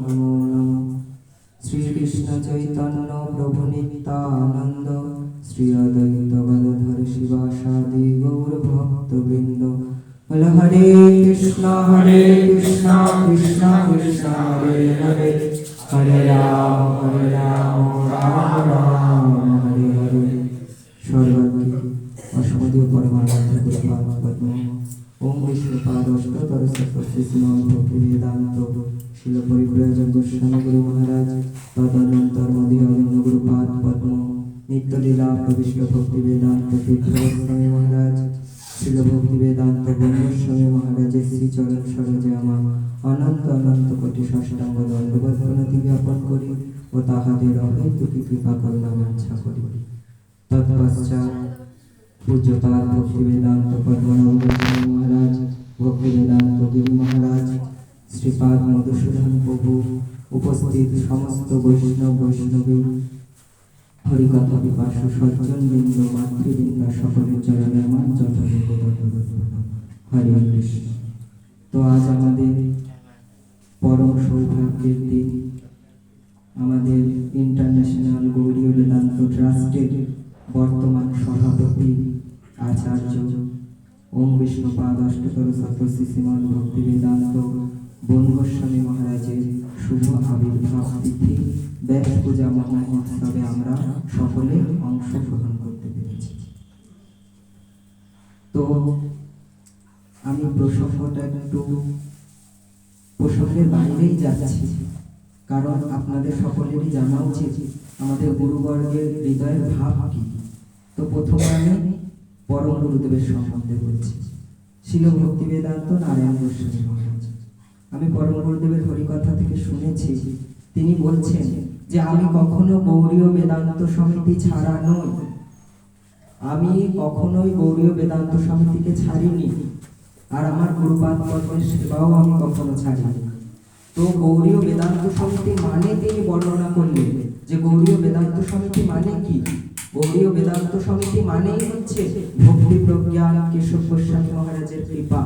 नमो नमः। श्रीकृष्ण चैतन्य प्रभु नित्यानंद, श्री अद्वैत गदाधर शिवासादि गौर भक्तवृंद। हरे कृष्णा कृष्णा कृष्णा हरे हरे, हरे राम राम राम हरे हरे। सर्वज्ञ अस्मदीय परमानंद गुरुपाद पद्म। ओम विष्णुपाद अष्टोत्तर शतकोटि श्रीमद् भक्तिवेदांत মদীয় গুরুপাদ পদ্ম নিত্যলীলা প্রবিষ্ট ভক্তি বেদান্ত তীর্থস্বামী মহারাজ শিল ভক্তি বেদান্ত ব্রহ্মস্বামী মহারাজের শ্রীচরণ সরোজে আমার অনন্ত অনন্ত কোটি ষষ্ঠাঙ্গ দণ্ডবত প্রণতি জ্ঞাপন করি ও তাহাদের অহৈতুকী কৃপা করুণা বাঞ্ছা করি। তৎপশ্চাৎ পূজ্যপাদ ভক্তি বেদান্ত পদ্মনাভ গোস্বামী মহারাজ, ভক্তি বেদান্ত দেবী মহারাজ, শ্রীপাদ মধুসূদন প্রভু, উপস্থিত সমস্ত বৈষ্ণব বৈষ্ণবী, হরিকথা পিপাসু সজ্জনবৃন্দ, মাতৃবৃন্দ, সকলের চরণে আমার যথাযোগ্য দণ্ডবত প্রণাম। হরে কৃষ্ণ। তো আজ আমাদের পরম সৌভাগ্যের দিন। আমাদের ইন্টারন্যাশনাল গৌড়ীয় বেদান্ত ট্রাস্টের বর্তমান সভাপতি আচার্য ওম বিষ্ণুপাদ অষ্টতর সত্য শ্রীমদ ভক্তি বেদান্ত বন গোস্বামী মহারাজের শুভ আবির্ভাব তিথি ব্যাস পূজা মহোৎসবে আমরা সকলে অংশগ্রহণ করতে পেরেছি। তো আমি প্রসঙ্গটা একটু প্রসঙ্গের বাইরেই যাচ্ছি, কারণ আপনাদের সকলেরই জানা উচিত আমাদের গুরুবর্গের হৃদয়ের ভাব কি। তো প্রথমে আমি পরম গুরুদেবের সম্বন্ধে বলছি, শিল ভক্তি বেদান্ত নারায়ণ গোস্বামী মহারাজ। আমি পরম গুরুদেবের হরিকথা থেকে শুনেছি, তিনি বলছেন যে আমি কখনো গৌড়ীয় বেদান্ত সমিতি ছাড়া নই, আমি কখনোই গৌড়ীয় বেদান্ত সমিতিকে ছাড়িনি, আর আমার গুরুপাদ পদ্মের সেবাও আমি কখনো ছাড়িনি। তো গৌড়ীয় বেদান্ত সমিতি মানে তিনি বর্ণনা করলেন যে গৌড়ীয় বেদান্ত সমিতি মানে কি। গৌড়ীয় বেদান্ত সমিতি মানেই হচ্ছে ভক্তি প্রজ্ঞান কেশব গোস্বামী মহারাজের কৃপা।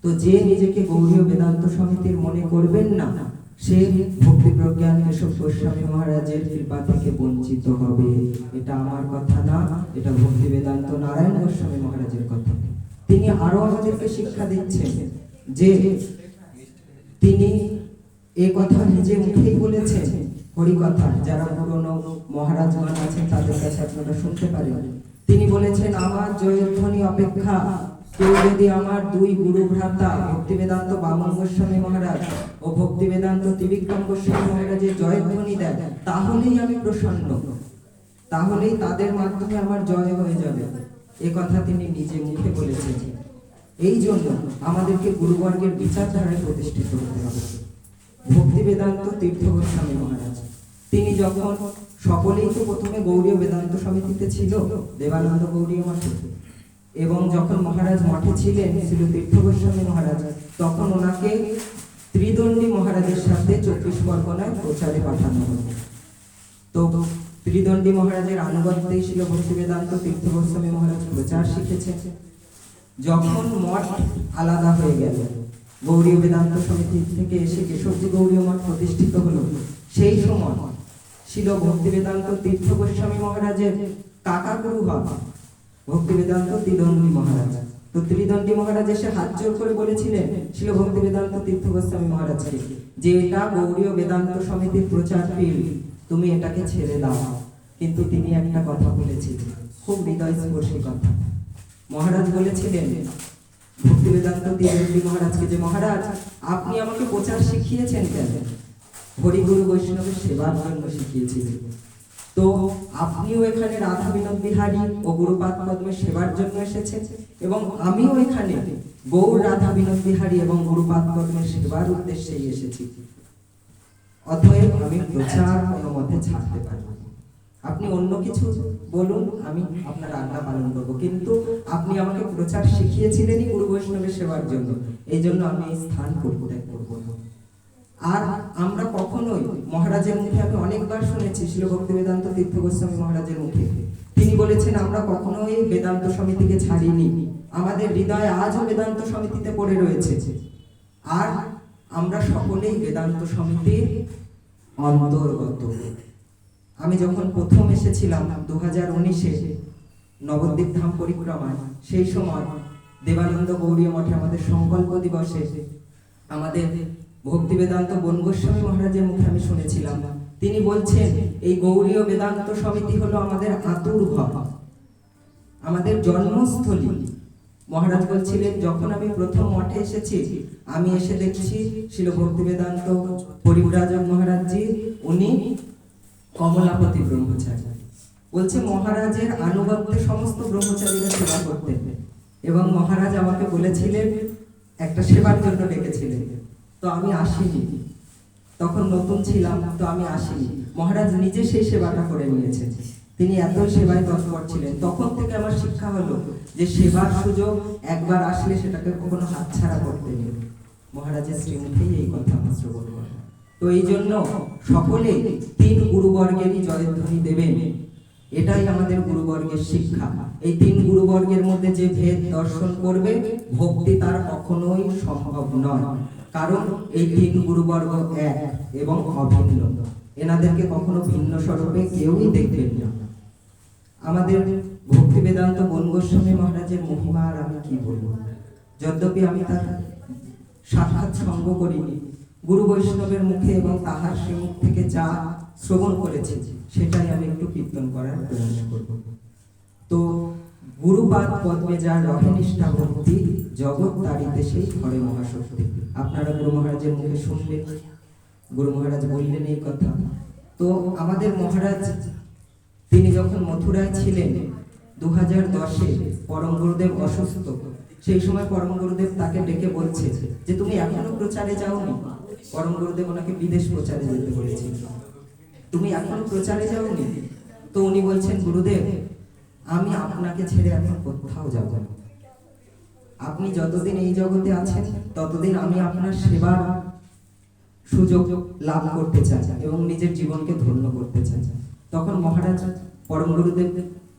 তো যে নিজেকে গৌড়ীয় বেদান্ত সমিতির মনে করবেন না, সে ভক্তি প্রজ্ঞান কেশব গোস্বামী মহারাজের কৃপা থেকে বঞ্চিত হবে। এটা আমার কথা না, এটা ভক্তি বেদান্ত নারায়ণ গোস্বামী মহারাজের কথা। তিনি আরো আমাদেরকে শিক্ষা দিচ্ছেন যে তিনি এ কথা নিজে মুখেই বলেছেন হরিকথা, যারা পুরনো মহারাজগণ আছেন তাদের কাছে আপনারা শুনতে পারেন। তিনি বলেছেন, আমার জয়ধ্বনি অপেক্ষা কেউ যদি আমার দুই গুরু ভ্রাতা ভক্তি বেদান্ত বামন গোস্বামী মহারাজ ও ভক্তি বেদান্ত ত্রিবিক্রম গোস্বামী মহারাজের জয়ধ্বনি দেয়, তাহলেই আমি প্রসন্ন, তাহলেই তাদের মাধ্যমে আমার জয় হয়ে যাবে। এ কথা তিনি নিজে মুখে বলেছেন। এই জন্য আমাদেরকে গুরুবর্গের বিচারধারায় প্রতিষ্ঠিত হতে হবে। ভক্তি বেদান্ত তীর্থ গোস্বামী মহারাজ, তিনি যখন সকলেই তো প্রথমে গৌড়ীয় বেদান্ত সমিতিতে ছিল দেবানন্দ গৌড়ীয় মঠে, এবং যখন মহারাজ মঠে ছিলেন ছিল তীর্থ গোস্বামী মহারাজ, তখন ওনাকে ত্রিদণ্ডী মহারাজের সাথে 24 পরগনায় প্রচারে পাঠানো হলো। তো ত্রিদণ্ডী মহারাজের আনুগত্যেই ছিল ভক্তি বেদান্ত তীর্থ গোস্বামী মহারাজ প্রচার শিখেছেন। যখন মঠ আলাদা হয়ে গেল, গৌড়ীয় বেদান্ত সমিতি থেকে এসে কেশবজি গৌড়ীয় মঠ প্রতিষ্ঠিত হলো, সেই সময় ছিল ভক্তি বেদান্ত তীর্থ গোস্বামী মহারাজের কাকা গুরু হন ভক্তি বেদান্ত ত্রিদণ্ডী মহারাজ। তো ত্রিদণ্ডী মহারাজ এসে হাত জোর করে বলেছিলেন ছিল ভক্তি বেদান্ত তীর্থ গোস্বামী মহারাজকে যে এটা গৌড়ীয় বেদান্ত সমিতির প্রচার ফিল্ড, তুমি এটাকে ছেড়ে দাও। কিন্তু তিনি একটা কথা বলেছিলেন, খুব হৃদয়স্পর্শী কথা। মহারাজ বলেছিলেন ভক্তি বেদান্ত ত্রিদণ্ডী মহারাজকে যে মহারাজ আপনি আমাকে প্রচার শিখিয়েছেন কেন? হরিগুরু বৈষ্ণবের সেবার জন্য শিখিয়েছিলেন। তো আপনিও এখানে রাধা বিনোদ বিহারী ও গুরুপাদ পদ্মের সেবার জন্য এসেছেন, এবং আমিও এখানে গৌর রাধা বিনোদ বিহারী এবং গুরুপাদ পদ্মের সেবার উদ্দেশ্যেই এসেছি। অতএব আমি প্রচার কোনো মতে ছাড়তে পারি না। আপনি অন্য কিছু বলুন, আমি আপনার আজ্ঞা পালন করবো, কিন্তু আপনি আমাকে প্রচার শিখিয়েছিলেনই গুরু বৈষ্ণবের সেবার জন্য, এই জন্য আমি এই স্থান পরিত্যাগ করবো না। আর আমরা কখনোই মহারাজের মুখে আমি অনেকবার শুনেছি শিল ভক্তি বেদান্ত তীর্থ গোস্বামী মহারাজের মুখে তিনি বলেছেন, আমরা কখনোই বেদান্ত সমিতিকে ছাড়িনি, আমাদের হৃদয় আজও বেদান্ত সমিতিতে পড়ে রয়েছে, আর আমরা সকলেই বেদান্ত সমিতির অন্তর্গত। আমি যখন প্রথম এসেছিলাম 2019-এ নবদ্বীপ ধাম পরিক্রমায়, সেই সময় দেবানন্দ গৌড়ীয় মঠে আমাদের সংকল্প দিবসে আমাদের ভক্তি বেদান্ত বন গোস্বামী মহারাজের মুখে আমি শুনেছিলাম, তিনি বলছেন এই গৌড়ীয় বেদান্ত সমিতি হলো আমাদের আতুরঘর, আমাদের জন্মস্থলী। মহারাজ বলছিলেন, যখন আমি প্রথম মঠে এসেছি আমি এসে দেখছি শিল ভক্তি বেদান্ত পরিব্রাজক মহারাজজি উনি কমলাপতি ব্রহ্মচারী। বলছে মহারাজের আনুগত্যে সমস্ত ব্রহ্মচারীরা সেবা করতেন এবং মহারাজ আমাকে বলেছিলেন একটা সেবার জন্য ডেকেছিলেন, তো আমি আসিনি, তখন নতুন ছিলাম, তো আমি আসিনি। মহারাজ নিজে সেই সেবাটা করে নিয়েছেন, তিনি এত সেবায় তৎপর ছিলেন। তখন থেকে আমার শিক্ষা হলো যে সেবার সুযোগ একবার আসলে সেটাকে কখনো হাতছাড়া করতে নেই। মহারাজের শ্রীমুখেই এই কথা আমরা শ্রবণ করি। তো এই জন্য সকলে 3 গুরুবর্গেরই জয়ধ্বনি দেবেন, এটাই আমাদের গুরুবর্গের শিক্ষা। এই 3 গুরুবর্গের মধ্যে যে ভেদ দর্শন করবে, ভক্তি তার কখনোই সম্ভব নয়, কারণ এই 3 গুরুবর্গ এক এবং অভিন্ন, এনাদেরকে কখনো ভিন্ন স্বরূপে কেউই দেখবেন না। আমাদের ভক্তি বেদান্ত বন গোস্বামী মহারাজের মহিমা আর আমি কি বলবো, যদ্যপি আমি তার সাক্ষাৎ সঙ্গ করিনি, গুরু বৈষ্ণবের মুখে এবং তাহার শ্রীমুখ থেকে যা শ্রবণ করেছি সেটাই আমি একটু কীর্তন করার প্রয়াস করব। তো গুরুপাদ পদ্মে যার রহে নিষ্ঠা ভক্তি, জগৎ তারিতে সেই ঘরে মহাশক্তি। আপনারা গুরু মহারাজের মুখে শুনলেন, গুরু মহারাজ বললেন এই কথা। তো আমাদের মহারাজ তিনি যখন মথুরায় ছিলেন 2010-এ পরম গুরুদেব অসুস্থ, সেই সময় পরম গুরুদেব তাকে ডেকে বলছে যে তুমি এখনো প্রচারে যাওনি। পরম গুরুদেব ওনাকে বিদেশ প্রচারে যেতে বলেছিল, তুমি এখনো প্রচারে যাওনি। তো উনি বলছেন গুরুদেব আমি আপনাকে ছেড়ে এখন কোথাও যাব না, আপনি যতদিন এই জগতে আছেন ততদিন আমি আপনার সেবার সুযোগ লাভ করতে চাই এবং নিজের জীবনকে ধন্য করতে চাই। তখন মহারাজ পরম গুরুদেব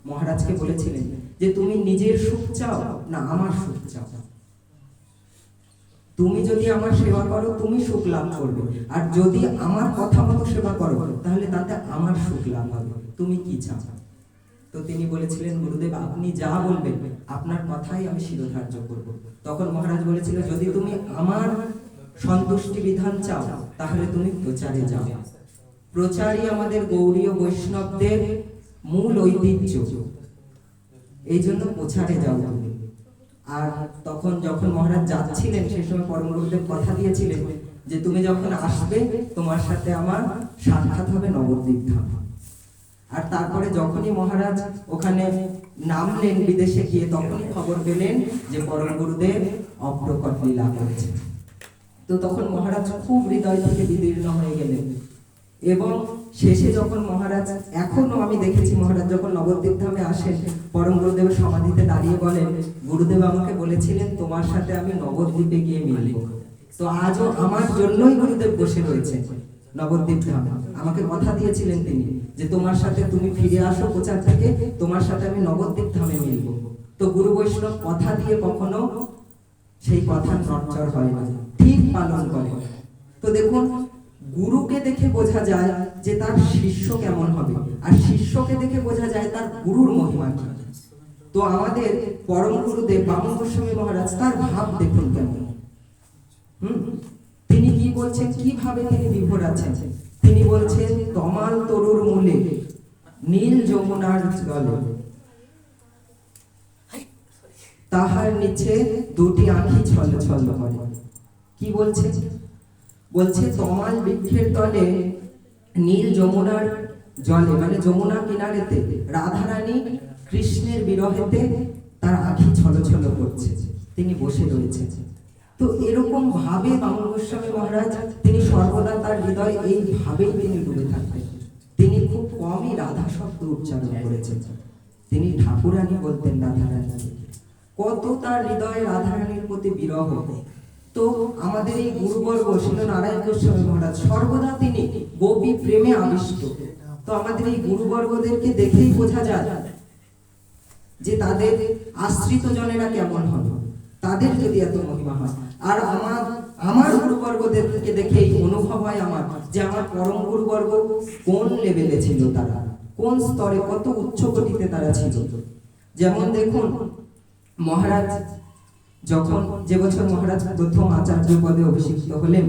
মহারাজকে বলেছিলেন যে তুমি নিজের সুখ চাও না আমার সুখ চাও? তুমি যদি আমার সেবা করো তুমি সুখ লাভ করবে, আর যদি আমার কথা মতো সেবা করো তাহলে তাতে আমার সুখ লাভ হবে, তুমি কি চাও? তো তিনি বলেছিলেন গুরুদেব আপনি যা বলবেন আপনার কথাই আমি শিরোধার্য করব। তখন মহারাজ বলেছিল যদি তুমি আমার সন্তুষ্টি বিধান চাও তাহলে তুমি প্রচারে যাও। প্রচারই আমাদের গৌড়ীয় বৈষ্ণবদের মূল ঐতিহ্য, এই জন্য প্রচারে যাও তুমি। আর তখন যখন মহারাজ যাচ্ছিলেন সেই সময় পরম গুরুদেব কথা দিয়েছিলেন যে তুমি যখন আসবে তোমার সাথে আমার সাক্ষাৎ হবে নবদ্বীপ ধাম। আর তারপরে যখনই মহারাজ ওখানে নামলেন বিদেশে গিয়ে, তখনই খবর পেলেন যে পরম গুরুদেব অপ্রকট লীলা করেছে। তো তখন মহারাজ খুব হৃদয় থেকে বিদীর্ণ হয়ে গেলেন এবং শেষে যখন মহারাজ, এখনো আমি দেখেছি মহারাজ যখন নবদ্বীপ ধামে আসেন পরম গুরুদেবের সমাধিতে দাঁড়িয়ে বলেন গুরুদেব আমাকে বলেছিলেন তোমার সাথে আমি নবদ্বীপে গিয়ে মিলব। তো আজও আমার জন্যই গুরুদেব বসে রয়েছে নবদ্বীপ ধামে, আমাকে কথা দিয়েছিলেন তিনি যে তোমার সাথে তুমি ফিরে আসো প্রচার থেকে, তোমার সাথে আমি নবদ্বীপ ধামে মিলব। তো গুরু বৈষ্ণব কথা দিয়ে কখনো সেই কথা নড়চড় হয় না, ঠিক পালন করে। তো দেখুন গুরুকে দেখে বোঝা যায় যে তার শিষ্য কেমন হবে, আর শিষ্যকে দেখে বোঝা যায় তার গুরুর মহিমা কি। তো আমাদের পরম গুরুদেব বামন গোস্বামী মহারাজ তার ভাব দেখুন কেমন, তিনি কি বলছেন, কিভাবে তিনি বিভোর আছেন। তিনি বলছেন তমাল তরুর মূলে নীল যমুনার জলে, তাহার নিচে দুটি আঁখি ছল ছল করে। কি বলছে? বলছে তমাল বৃক্ষের তলে নীল যমুনার জলে, মানে যমুনা কিনারেতে রাধারানী কৃষ্ণের বিরহেতে তার আঁখি ছল ছল করছে, তিনি বসে রয়েছে। তো এরকম ভাবে বামন গোস্বামী মহারাজ তিনি সর্বদা তার হৃদয় এই ভাবেই তিনি ডুবে থাকতেন। তিনি খুব কমই রাধা শব্দ উচ্চারণ করেছেন, তিনি ঠাকুরানী বলতেন রাধারানী। কত তার হৃদয়ে রাধারানীর প্রতি বিরহ। তো আমাদের এই গুরুবর্গ ছিল নারায়ণ গোস্বামী মহারাজ সর্বদা তিনি গোপী প্রেমে আবিষ্ট। তো আমাদের এই গুরুবর্গদেরকে দেখেই বোঝা যায় যে তাদের আশ্রিত জনেরা কেমন হন, তাদের যদি এত মহিমা হয়। আর আমার গুরুবর্গদেরকে দেখেই অনুভব হয় আমার যে আমার পরম গুরুবর্গ কোন লেভেলে ছিল, তারা কোন স্তরে, কত উচ্চ কোটিতে তারা ছিল। যেমন দেখুন মহারাজ যখন, যে বছর মহারাজ প্রথম আচার্য পদে অভিষিক্ত হলেন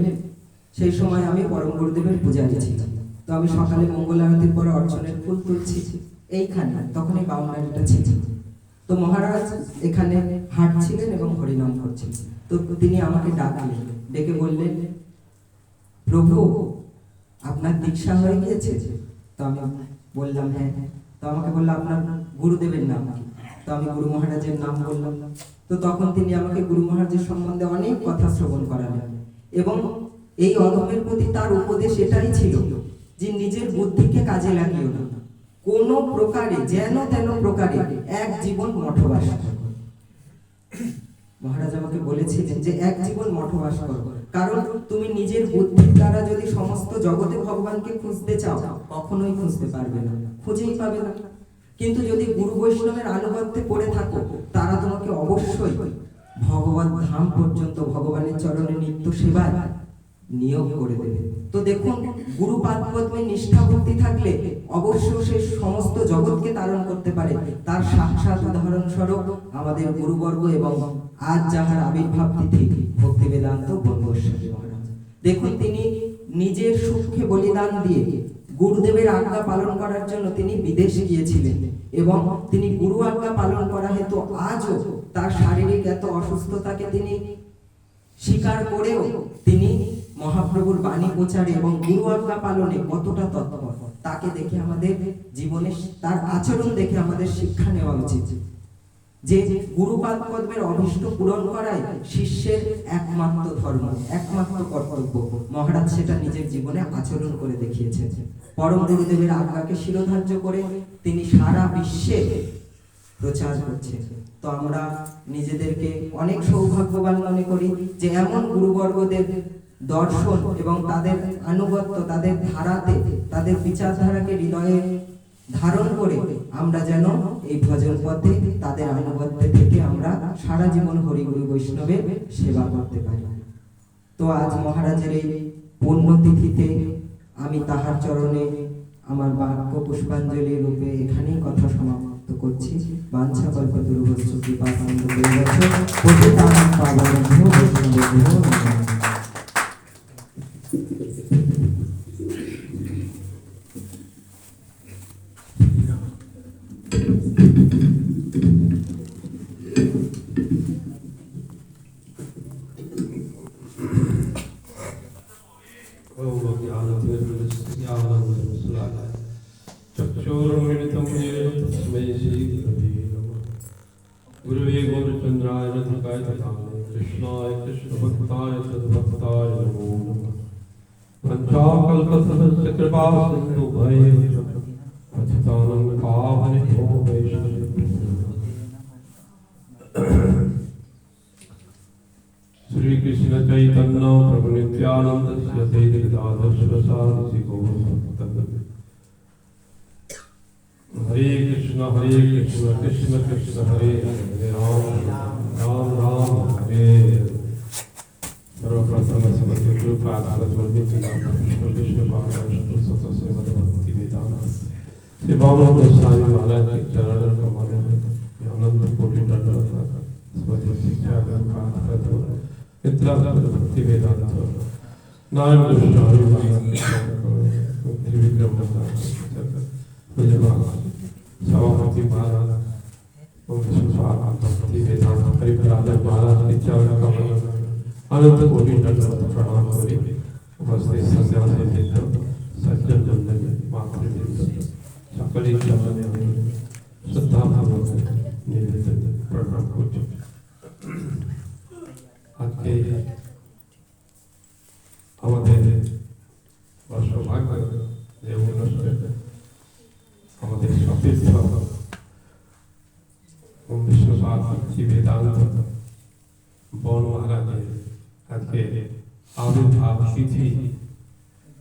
সেই সময় আমি পরম গুরুদেবের পূজারী ছিলাম। তো আমি সকালে মঙ্গল আরতির পরে অর্চনের ফুল তুলছি এইখানে, তখন এই বাউন্ডারিটা ছিল। তো মহারাজ এখানে হাঁটছিলেন এবং হরিনাম করছিলেন। তো তিনি আমাকে ডাকলেন, ডেকে বললেন প্রভু আপনার দীক্ষা হয়ে গিয়েছে? তো আমি বললাম হ্যাঁ। তো আমাকে বললো আপনার গুরুদেবের নাম কি? তো আমি গুরু মহারাজের নাম বললাম। তো তখন তিনি আমাকে গুরু মহারাজের সম্বন্ধে অনেক কথা শ্রবণ করালেন এবং এই অধমের প্রতি তার উপদেশ এটাই ছিল যে নিজের বুদ্ধিকে কাজে লাগিও না, কোনো প্রকারে যেন তেন প্রকারে এক জীবন মঠবাস করো। মহারাজ আমাকে বলেছিলেন যে এক জীবন মঠবাস করো, কারণ তুমি নিজের বুদ্ধির দ্বারা যদি সমস্ত জগতে ভগবানকে খুঁজতে চাও কখনোই খুঁজতে পারবে না, খুঁজেই পাবে না। কিন্তু যদি গুরু বৈষ্ণবের আনুগত্যে পড়ে থাকো তারা তোমাকে অবশ্যই ভগবত ধাম পর্যন্ত ভগবানের চরণে নিত্য সেবায় নিয়োগ করে দেবে। তো দেখুন, গুরুপাদ পদ্মে নিষ্ঠা ভক্তি থাকলে অবশ্য সে সমস্ত জগৎকে তারণ করতে পারে। তার সাক্ষাৎ উদাহরণ স্বরূপ আমাদের গুরুবর্গ এবং আজ যাহার আবির্ভাব তিথি ভক্তি বেদান্ত ব্রহ্মস্বামী মহারাজ। দেখুন, তিনি নিজের সুখকে বলিদান দিয়ে গুরুদেবের আজ্ঞা পালন করার জন্য তিনি বিদেশে গিয়েছিলেন এবং তিনি গুরু আজ্ঞা পালন করা হেতু আজও তার শারীরিক এত অসুস্থতাকে তিনি স্বীকার করেও তিনি মহাপ্রভুর বাণী প্রচারে এবং গুরু আজ্ঞা পালনে কতটা তৎপর, তাকে দেখে আমাদের জীবনে তার আচরণ দেখে আমাদের শিক্ষা নেওয়া উচিত যে গুরুপাদ পদ্মের অভীষ্ট পূরণ করাই শিষ্যের একমাত্র ধর্ম, একমাত্র কর্তব্য। মহারাজ সেটা নিজের জীবনে আচরণ করে দেখিয়েছেন। পরম গুরুদেবের আজ্ঞাকে শিরোধার্য করে তিনি সারা বিশ্বে প্রচার করছেন। তো আমরা নিজেদেরকে অনেক সৌভাগ্যবান মনে করি যে এমন গুরুবর্গদের দর্শন এবং তাদের আনুগত্য, তাদের ধারাতে, তাদের বিচারধারাকে হৃদয়ে ধারণ করে আমরা যেন এই ভজন পথে তাদের আনুগত্যে থেকে আমরা সারা জীবন হরিগুরু বৈষ্ণবের সেবা করতে পারি। তো আজ মহারাজের এই পুণ্যতিথিতে আমি তাহার চরণে আমার বাক্য পুষ্পাঞ্জলি রূপে এখানেই কথা সমাপ্ত করছি। বাঞ্ছা কল্পতরুভ্যশ্চ কৃপা সিন্ধুভ্যশ্চ পতিতানাং পাবনেভ্যো বৈষ্ণবেভ্যো নমঃ। चक्षुरुन्मिलितं येन तस्मै श्रीगुरवे नमः। गुरवे गौरचन्द्राय रघुकाय तथाय कृष्णाय कृष्णभक्ताय सद्भक्ताय नमो नमः। वञ्चाकल्पतरुश्च कृपासिन्धुभ्यैव पतितानां पावनेभ्यो वैष्णवेभ्यो श्री कृष्ण चैतन्य प्रभु नित्यानंद श्री अद्वैत गदाधर शिवसादि गौरभक्तवृंद। हरे कृष्ण कृष्ण कृष्ण हरे हरे राम राम राम हरे हरे। सर्वप्रथम समस्त गुरु प्रार्थना करते हैं कि विष्णु पावन सतस्य भक्ति वेदांत शिवाम गोस्वामी महाराज के चरण कमल में आनंद कोटि दंडवत समस्त शिक्षा का प्रार्थना इतना भक्ति वेदांत नारायण गोस्वामी त्रिविक्रम सभापति महाराज भक्ति वेदांत परिप्राजक महाराज के चरण कमल अनंत कोटि दंडवत प्रणाम करें। उपस्थित सन्यासी सज्जन जन मातृवृंद सकल चरण श्रद्धा पूर्वक निवेदन प्रणाम करते। আজকে আমাদের সৌভাগ্য যে অনুষ্ঠানে আমাদের সতীর্থ বিষ্ণুপাদ ভক্তি বেদান্ত বন মহারাজের আজকে আবির্ভাব তিথি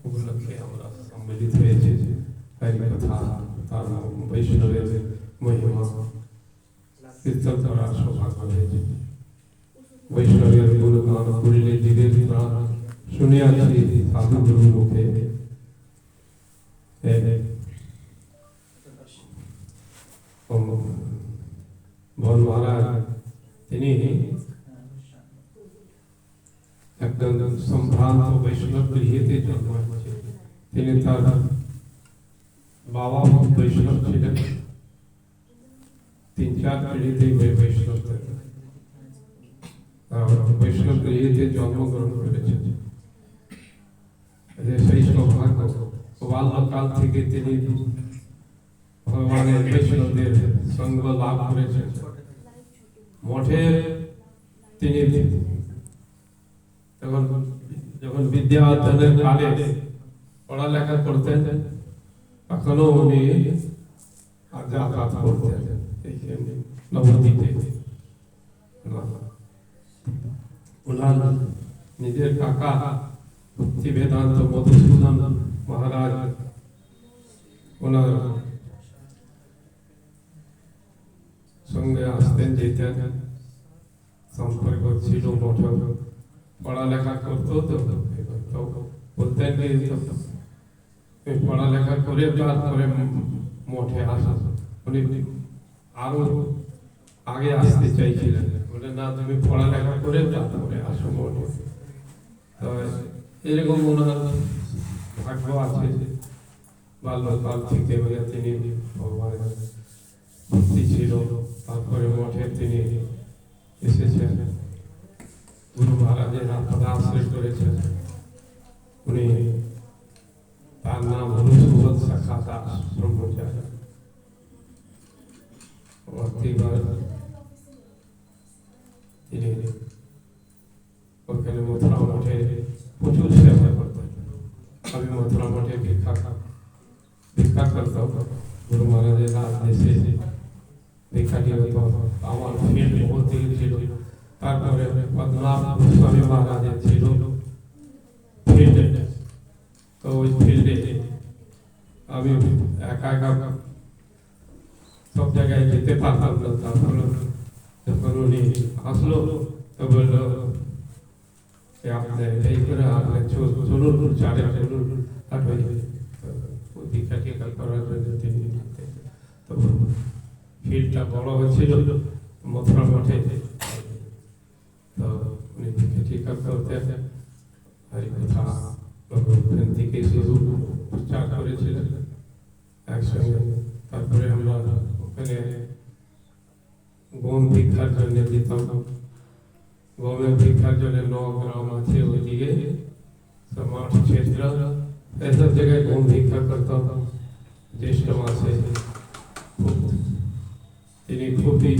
উপলক্ষে আমরা সম্মিলিত হয়েছি। কথা তার বৈষ্ণবের মহিমা কীর্তন করার সৌভাগ্য হয়েছে। वैष्णवेर गुणगान करिले दिलेर प्राण शुनियाछि साधु गुरु मुखे। बन महाराज তিনি একজন সম্ভ্রান্ত বৈষ্ণব গৃহেতে জন্মেছে। তিনি তার বাবা বৈষ্ণব ছিলেন, 3-4 পিঢ়িতে বৈষ্ণব বৈষ্ণব গৃহেতে জন্মগ্রহণ করেছেন। সেই সৌভাগ্য বাল্যকাল থেকে তিনি ভগবানের বৈষ্ণবদের সঙ্গ লাভ করেছেন। মঠে তিনি যখন বিদ্যা অধ্যয়নের কালে পড়ালেখা করতেন, তখনও উনি যাতায়াত করতেন নবদ্বীপে। ওনার নিজের কাকা ভক্তি বেদান্ত মধুসূদন মহারাজ ওনার সঙ্গে আসতেন, যেতেন, সম্পর্ক ছিল। মঠ পড়ালেখা করতো তো বলতেন যে পড়ালেখা করে তারপরে মঠে আসা। উনি আরো আগে আসতে চাইছিলেন, বলে না তুমি পড়ালেখা করে তারপরে আসো মঠে। তো এরকম ওনার ভাগ্য আছে, বাল্যকাল থেকে তিনি ভগবানের ভক্তি ছিল। তারপরে মঠে তিনি এসেছেন, গুরু মহারাজের পদাশ্রয় করেছেন। উনি তার নাম হল সুবোধ শাখা দাস ব্রহ্মচারী। তিনি ওখানে মথুরা মঠে প্রচুর সেবা করতেন। আমি মথুরা মঠে ভিক্ষা করতাম। গুরু মহারাজের দেশে ভিক্ষাটি হতো। আমার ফিল্ড বহুত দিকে ছিল। তারপরে পদ্মনাভ গোস্বামী মহারাজের ছিল ফিল্ড। তো ওই ফিল্ডে আমি একা একা সব জায়গায় যেতে পারতাম না। তারপরে যখন উনি আসলো তো বললো আপনি এই করে আপনি চলুন চারে চলুন দীক্ষা টিকা করার জন্য তিনি। তো ফিল্ডটা বড় হচ্ছিল মথুরা মঠে। তো উনি দীক্ষা টিকা করতে হরিকথা ওখান থেকে শুরু প্রচার করেছিলেন একসঙ্গে। তারপরে আমরা ওখানে গম ভিক্ষার জন্য দিতাম। গমের ভিক্ষার জন্য 9 গ্রাম আছে ওইদিকে মাঠ ক্ষেত্র, এসব জায়গায় গম ভিক্ষা করতাম জ্যেষ্ঠ মাসে। তিনি খুবই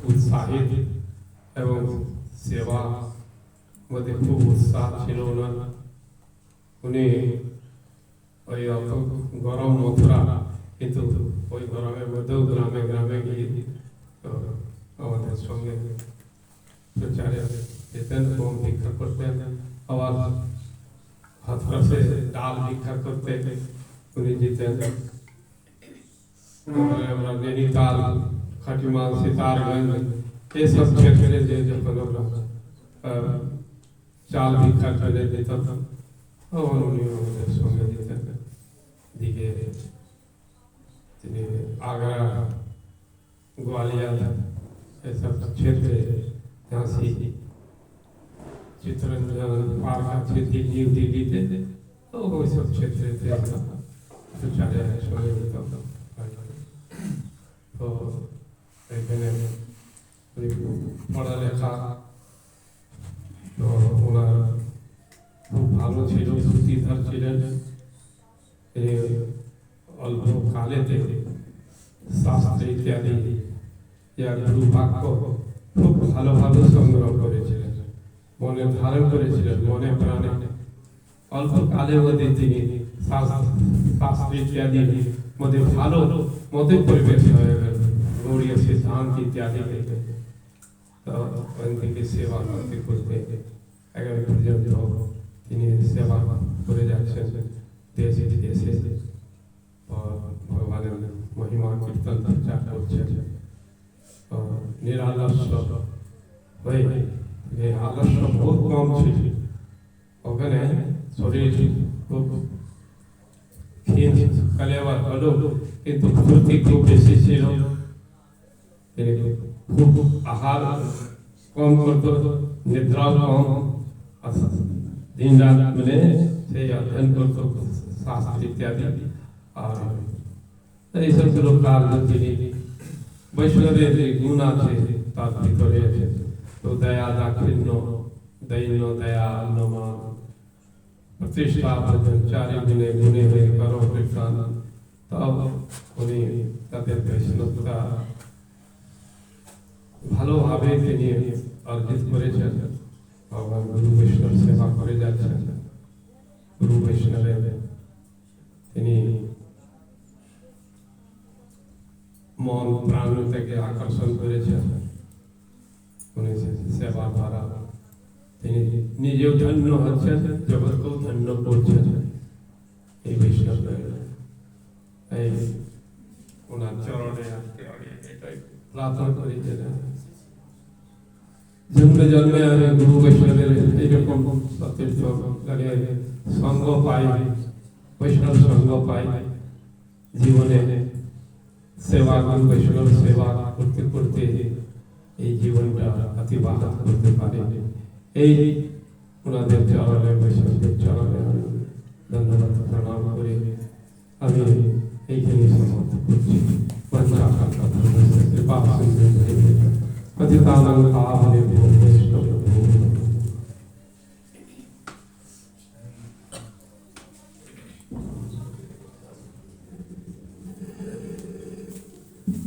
উৎসাহিত এবং সেবা মধ্যে খুব উৎসাহ ছিল ওনার। উনি ওই গরম মথুরা, কিন্তু ওই গরমের মধ্যেও গ্রামে গ্রামে গিয়ে আমাদের সঙ্গে প্রচারে যেতেন, গম ভিক্ষা করতেন। আবার হাথরসে ডাল ভিক্ষা করতে উনি যেতেন। আমরা নৈনিতাল, খাটিমা, সিতারগঞ্জ এইসব ক্ষেত্রে যে যখন আমরা চাল ভিক্ষার জন্য যেতাম, উনি আমাদের সঙ্গে যেতেন। দিকে তিনি আগ্রা, ग्वालियर ऐसा क्षेत्र झांसी चित्तरंजन पार्क क्षेत्र न्यू दिल्ली थे। तो वो सब क्षेत्र थे प्रचार तो এখানে পড়ালেখা তো ওনার খুব ভালো ছিল, শ্রুতিধার ছিলেন। অল্প কালেতে শাস্ত্র ইত্যাদি গুরু বাক্য খুব ভালো ভালো সংগ্রহ করেছিলেন, মনে ধারণ করেছিলেন, মনে প্রাণে। অল্প কালের মধ্যে তিনি শাস্ত্র ইত্যাদি মধ্যে ভালো মতে পরিবেশ হয়ে গেল, গৌড়ীয় সিদ্ধান্ত ইত্যাদি। তো ওখান থেকে সেবা করতে করতে এগারো পর্যন্ত তিনি সেবা করে যাচ্ছেন দেশে বিদেশে। ভগবানের মহিমা কীর্তন প্রচার করছেন। নিরালস্য হয়ে আলস্য বহুত কম ছিল ওখানে, শরীর খুব ক্ষীণ কালেবার হলো, কিন্তু ফুর্তি খুব বেশি ছিল। খুব আহার কম করত, নিদ্রাও কম, দিন রাত মিলে সেই অধ্যয়ন করত শাস্ত্র ইত্যাদি। আর এইসবগুলো কার্য তিনি বৈষ্ণবের যে গুণ আছে তার ভিতরে আছে। তো দয়া দাক্ষিণ্য, দৈন্য, দয়া, নমা, प्रतिष्ठा ब्रह्मचारी गुणे गुणे हरे करो कृष्ण तब उनी তাদের বৈষ্ণবতা ভালোভাবে তিনি অর্জিত করেছেন ভগবান গুরু বৈষ্ণব সেবা করে যাচ্ছেন গুরু বৈষ্ণবের তিনি মন প্রাণ থেকে আকর্ষণ করেছেন উনি সেবা দ্বারা তিনি নিজেও ধন্য হচ্ছেন জগৎকেও ধন্য করছেন এই বৈষ্ণব এই ওনার চরণে আজকে এটাই প্রার্থনা করি যে জন্মে জন্মে আমি গুরু বৈষ্ণবের এইরকম সতীর্থ সঙ্গ পাই বৈষ্ণব সঙ্গ পাই জীবনে সেবা গুরু বৈষ্ণব সেবা করতে করতে এই জীবনটা অতিবাহিত করতে পারে এই ওনাদের চরণে বৈষ্ণবদের চরণে আমি ধন্যবাদ প্রণাম করে আমি এইখানে সমাপ্ত করছি কৃপা পতিতানাং পাবনেভ্যো বৈষ্ণবেভ্যো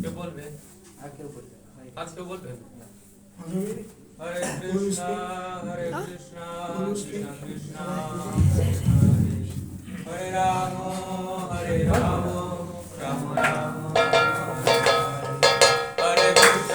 কে বলবে আর কেউ বলবেন হরে কৃষ্ণ কৃষ্ণ কৃষ্ণ হরে রাম রাম রাম হরে কৃষ্ণ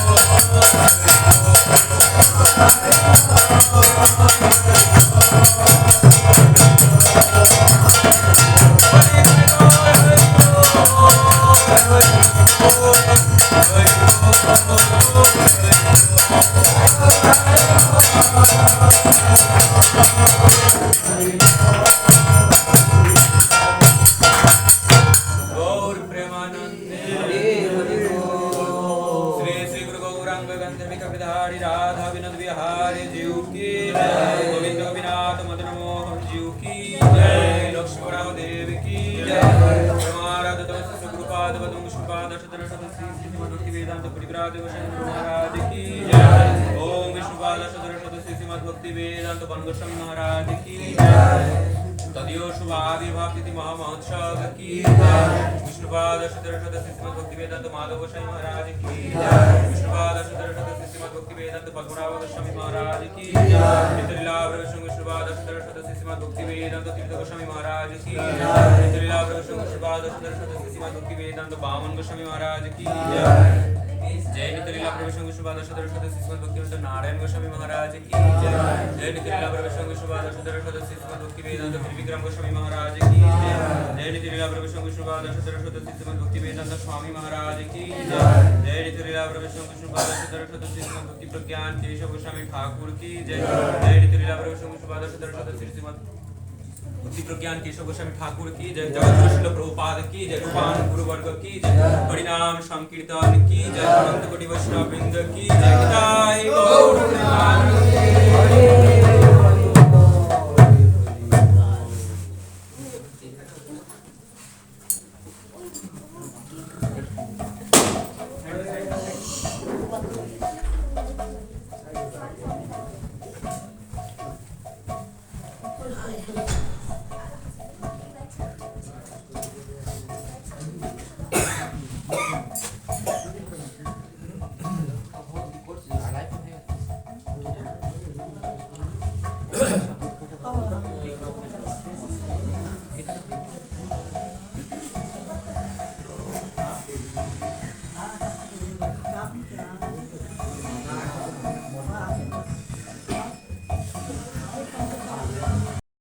Oh वेदांत परिव्राज गोस्वामी महाराज की जय। ओम विष्णुपाद सदर श्रीमद् भक्ति वेदांत बन गोस्वामी महाराज की जय। तदियो शुभ आविर्भाव तिथि महामहोत्सव की जय। विष्णुपाद सदर श्रीमद् भक्ति वेदांत माधव गोस्वामी महाराज की जय। विष्णुपाद सदर श्रीमद् भक्ति वेदांत पद्मनाभ गोस्वामी महाराज की जय। नित्यलीला विष्णुपाद सदर श्रीमद् भक्ति वेदांत तीर्थ गोस्वामी महाराज की जय। नित्यलीला विष्णुपाद सदर श्रीमद् भक्ति वेदांत बामन गोस्वामी महाराज की जय। जय नित्यलीला विष्णुपाद सदर श्रीमद् भक्ति वेदांत नारायण गोस्वामी महाराज की जय। जय नित्यलीला विष्णुपाद सदर श्रीमद् भक्ति वेदांत त्रिविक्रम गोस्वामी महाराज की जय। जय नित्यलीला विष्णुपाद सदर श्रीमद् भक्ति वेदांत स्वामी महाराज की जय। जय नित्यलीला विष्णुपाद सदर श्रीमद् भक्ति प्रज्ञान केशव गोस्वामी ठाकुर की जय। जय नित्यलीला विष्णुपाद सदर श्रीमद् भक्ति प्रज्ञान केशव गोस्वामी ठाकुर की जय। जगत श्रील प्रभुपाद की जय। रूपान गुरुवर्ग की जय। हरिनाम संकीर्तन की जय। अनंत कोटि वैष्णव वृंद की जय। जय गौर प्रेमानंद।